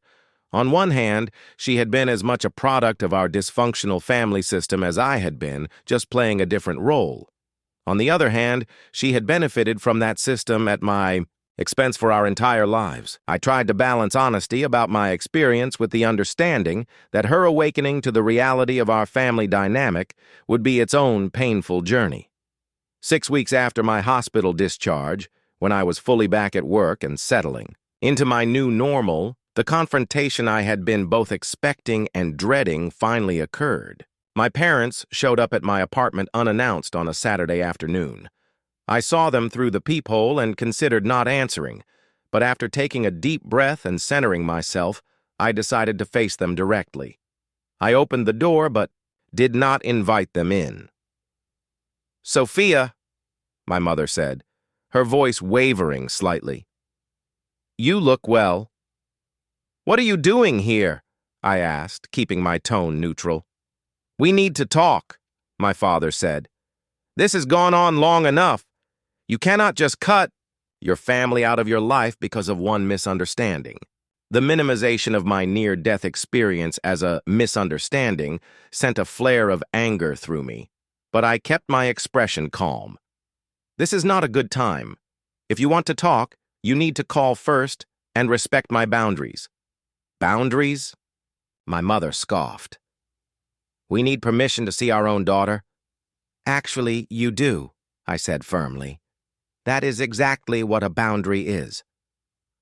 On one hand, she had been as much a product of our dysfunctional family system as I had been, just playing a different role. On the other hand, she had benefited from that system at my expense for our entire lives. I tried to balance honesty about my experience with the understanding that her awakening to the reality of our family dynamic would be its own painful journey. 6 weeks after my hospital discharge, when I was fully back at work and settling into my new normal, the confrontation I had been both expecting and dreading finally occurred. My parents showed up at my apartment unannounced on a Saturday afternoon. I saw them through the peephole and considered not answering, but after taking a deep breath and centering myself, I decided to face them directly. I opened the door but did not invite them in. Sophia, my mother said, her voice wavering slightly. You look well. What are you doing here? I asked, keeping my tone neutral. We need to talk, my father said. This has gone on long enough. You cannot just cut your family out of your life because of one misunderstanding. The minimization of my near-death experience as a misunderstanding sent a flare of anger through me, but I kept my expression calm. This is not a good time. If you want to talk, you need to call first and respect my boundaries. Boundaries? My mother scoffed. We need permission to see our own daughter. Actually, you do, I said firmly. That is exactly what a boundary is.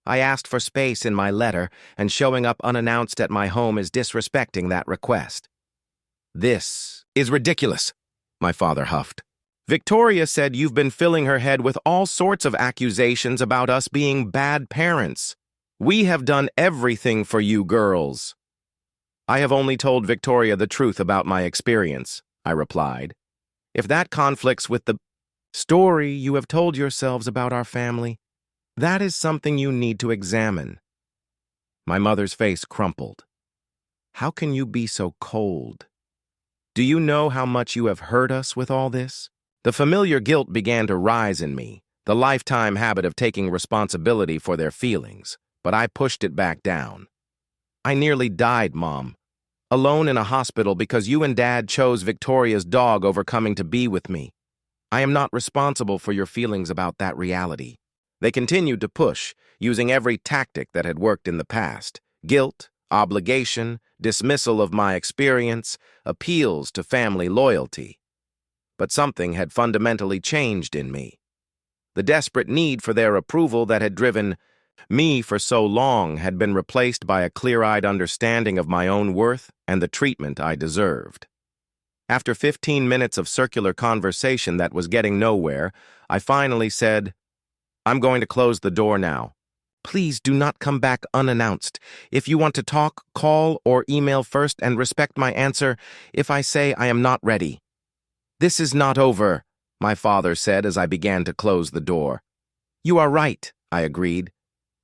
I asked for space in my letter, and showing up unannounced at my home is disrespecting that request. This is ridiculous, my father huffed. Victoria said you've been filling her head with all sorts of accusations about us being bad parents. We have done everything for you girls. I have only told Victoria the truth about my experience, I replied. If that conflicts with the story you have told yourselves about our family, that is something you need to examine. My mother's face crumpled. How can you be so cold? Do you know how much you have hurt us with all this? The familiar guilt began to rise in me, the lifetime habit of taking responsibility for their feelings, but I pushed it back down. I nearly died, Mom. Alone in a hospital because you and Dad chose Victoria's dog over coming to be with me. I am not responsible for your feelings about that reality. They continued to push, using every tactic that had worked in the past: guilt, obligation, dismissal of my experience, appeals to family loyalty. But something had fundamentally changed in me. The desperate need for their approval that had driven me for so long had been replaced by a clear-eyed understanding of my own worth and the treatment I deserved. After 15 minutes of circular conversation that was getting nowhere, I finally said, "I'm going to close the door now. Please do not come back unannounced. If you want to talk, call or email first and respect my answer if I say I am not ready." "This is not over," my father said as I began to close the door. "You are right," I agreed.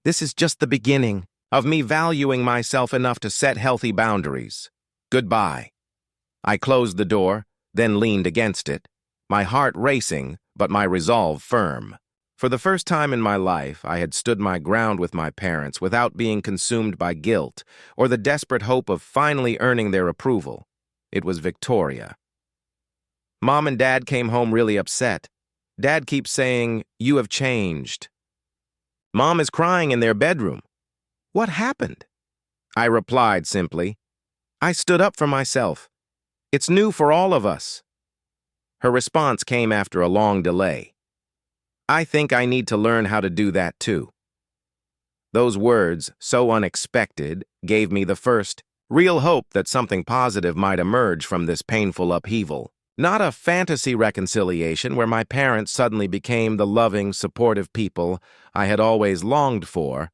"This is just the beginning of me valuing myself enough to set healthy boundaries. Goodbye." I closed the door, then leaned against it, my heart racing, but my resolve firm. For the first time in my life, I had stood my ground with my parents without being consumed by guilt or the desperate hope of finally earning their approval. It was Victoria. Mom and Dad came home really upset. Dad keeps saying, "You have changed." Mom is crying in their bedroom. What happened? I replied simply, "I stood up for myself. It's new for all of us." Her response came after a long delay. "I think I need to learn how to do that too." Those words, so unexpected, gave me the first real hope that something positive might emerge from this painful upheaval. Not a fantasy reconciliation where my parents suddenly became the loving, supportive people I had always longed for,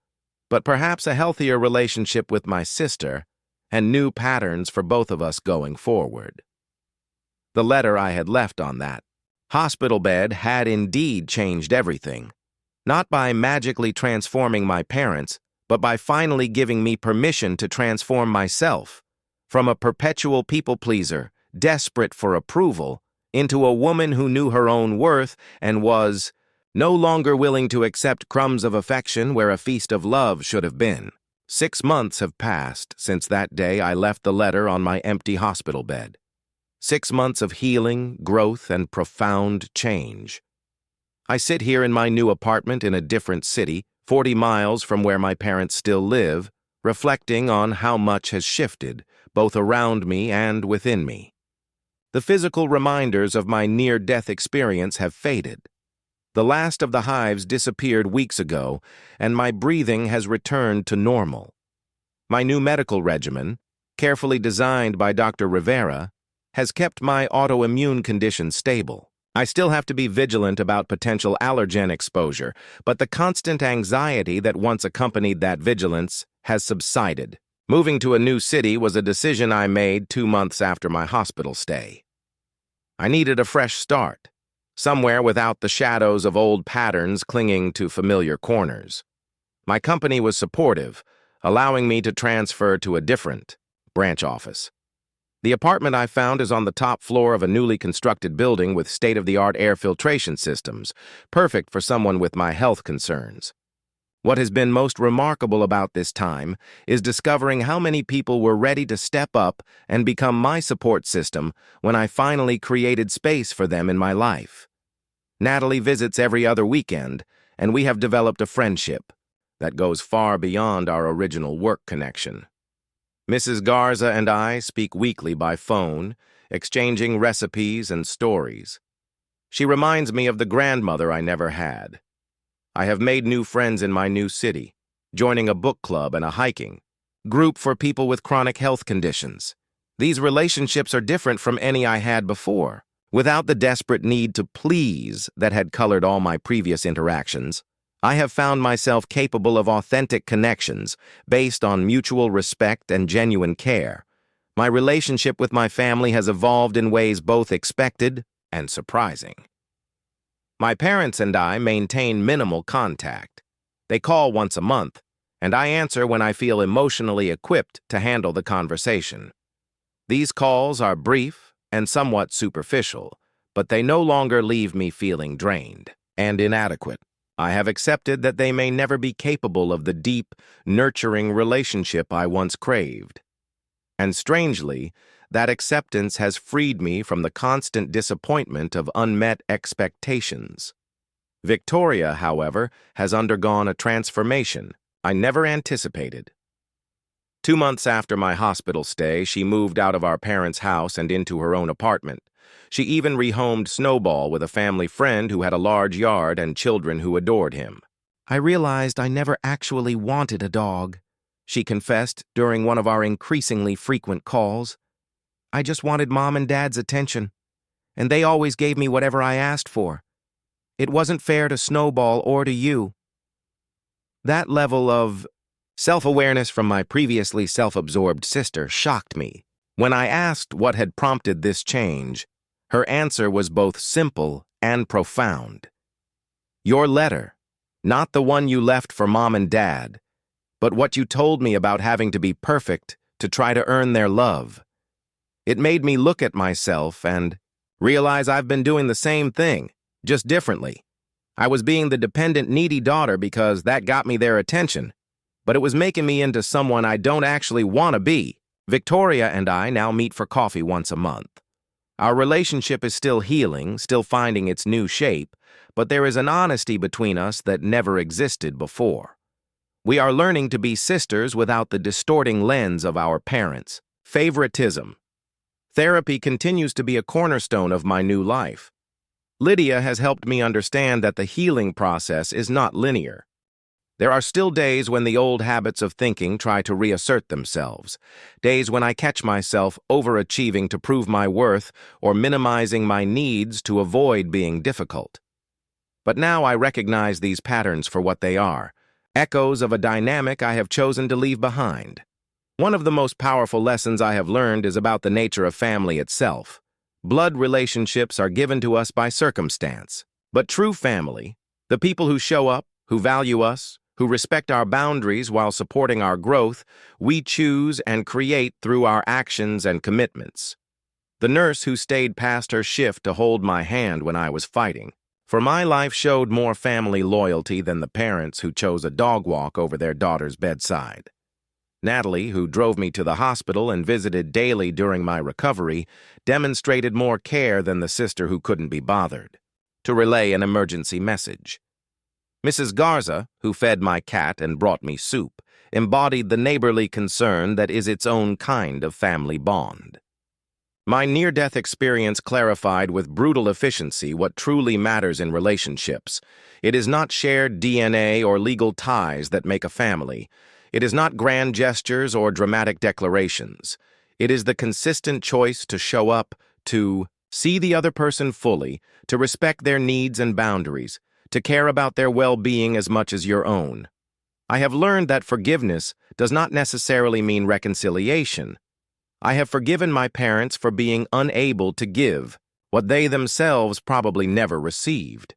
but perhaps a healthier relationship with my sister and new patterns for both of us going forward. The letter I had left on that hospital bed had indeed changed everything, not by magically transforming my parents, but by finally giving me permission to transform myself from a perpetual people-pleaser, desperate for approval, into a woman who knew her own worth and was no longer willing to accept crumbs of affection where a feast of love should have been. 6 months have passed since that day I left the letter on my empty hospital bed. 6 months of healing, growth, and profound change. I sit here in my new apartment in a different city, 40 miles from where my parents still live, reflecting on how much has shifted, both around me and within me. The physical reminders of my near-death experience have faded. The last of the hives disappeared weeks ago, and my breathing has returned to normal. My new medical regimen, carefully designed by Dr. Rivera, has kept my autoimmune condition stable. I still have to be vigilant about potential allergen exposure, but the constant anxiety that once accompanied that vigilance has subsided. Moving to a new city was a decision I made 2 months after my hospital stay. I needed a fresh start, somewhere without the shadows of old patterns clinging to familiar corners. My company was supportive, allowing me to transfer to a different branch office. The apartment I found is on the top floor of a newly constructed building with state-of-the-art air filtration systems, perfect for someone with my health concerns. What has been most remarkable about this time is discovering how many people were ready to step up and become my support system when I finally created space for them in my life. Natalie visits every other weekend, and we have developed a friendship that goes far beyond our original work connection. Mrs. Garza and I speak weekly by phone, exchanging recipes and stories. She reminds me of the grandmother I never had. I have made new friends in my new city, joining a book club and a hiking group for people with chronic health conditions. These relationships are different from any I had before. Without the desperate need to please that had colored all my previous interactions, I have found myself capable of authentic connections based on mutual respect and genuine care. My relationship with my family has evolved in ways both expected and surprising. My parents and I maintain minimal contact. They call once a month, and I answer when I feel emotionally equipped to handle the conversation. These calls are brief and somewhat superficial, but they no longer leave me feeling drained and inadequate. I have accepted that they may never be capable of the deep, nurturing relationship I once craved. And strangely, that acceptance has freed me from the constant disappointment of unmet expectations. Victoria, however, has undergone a transformation I never anticipated. 2 months after my hospital stay, she moved out of our parents' house and into her own apartment. She even rehomed Snowball with a family friend who had a large yard and children who adored him. "I realized I never actually wanted a dog," she confessed during one of our increasingly frequent calls. "I just wanted Mom and Dad's attention, and they always gave me whatever I asked for. It wasn't fair to Snowball or to you." That level of self-awareness from my previously self-absorbed sister shocked me. When I asked what had prompted this change, her answer was both simple and profound. "Your letter, not the one you left for Mom and Dad, but what you told me about having to be perfect to try to earn their love. It made me look at myself and realize I've been doing the same thing, just differently. I was being the dependent, needy daughter because that got me their attention, but it was making me into someone I don't actually want to be." Victoria and I now meet for coffee once a month. Our relationship is still healing, still finding its new shape, but there is an honesty between us that never existed before. We are learning to be sisters without the distorting lens of our parents' favoritism. Therapy continues to be a cornerstone of my new life. Lydia has helped me understand that the healing process is not linear. There are still days when the old habits of thinking try to reassert themselves, days when I catch myself overachieving to prove my worth or minimizing my needs to avoid being difficult. But now I recognize these patterns for what they are, echoes of a dynamic I have chosen to leave behind. One of the most powerful lessons I have learned is about the nature of family itself. Blood relationships are given to us by circumstance, but true family, the people who show up, who value us, who respect our boundaries while supporting our growth, we choose and create through our actions and commitments. The nurse who stayed past her shift to hold my hand when I was fighting. For my life showed more family loyalty than the parents who chose a dog walk over their daughter's bedside. Natalie, who drove me to the hospital and visited daily during my recovery, demonstrated more care than the sister who couldn't be bothered to relay an emergency message. Mrs. Garza, who fed my cat and brought me soup, embodied the neighborly concern that is its own kind of family bond. My near-death experience clarified with brutal efficiency what truly matters in relationships. It is not shared DNA or legal ties that make a family. It is not grand gestures or dramatic declarations. It is the consistent choice to show up, to see the other person fully, to respect their needs and boundaries, to care about their well-being as much as your own. I have learned that forgiveness does not necessarily mean reconciliation. I have forgiven my parents for being unable to give what they themselves probably never received.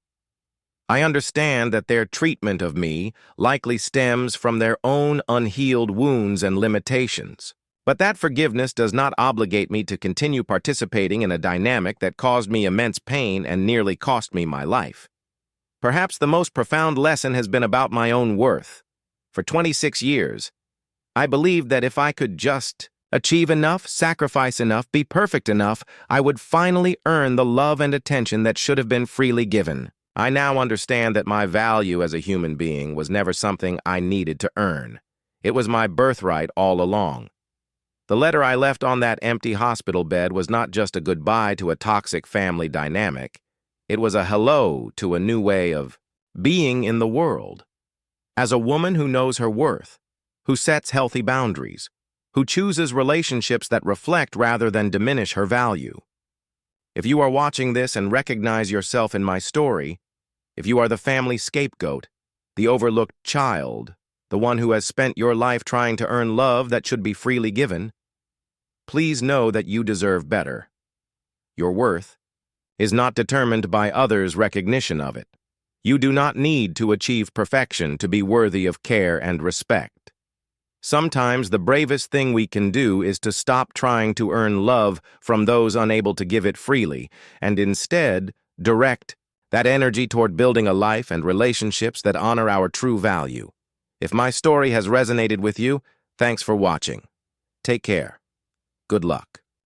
I understand that their treatment of me likely stems from their own unhealed wounds and limitations. But that forgiveness does not obligate me to continue participating in a dynamic that caused me immense pain and nearly cost me my life. Perhaps the most profound lesson has been about my own worth. For 26 years, I believed that if I could just achieve enough, sacrifice enough, be perfect enough, I would finally earn the love and attention that should have been freely given. I now understand that my value as a human being was never something I needed to earn. It was my birthright all along. The letter I left on that empty hospital bed was not just a goodbye to a toxic family dynamic. It was a hello to a new way of being in the world. As a woman who knows her worth, who sets healthy boundaries, who chooses relationships that reflect rather than diminish her value. If you are watching this and recognize yourself in my story, if you are the family scapegoat, the overlooked child, the one who has spent your life trying to earn love that should be freely given, please know that you deserve better. Your worth is not determined by others' recognition of it. You do not need to achieve perfection to be worthy of care and respect. Sometimes the bravest thing we can do is to stop trying to earn love from those unable to give it freely, and instead direct That energy toward building a life and relationships that honor our true value. If my story has resonated with you, thanks for watching. Take care. Good luck.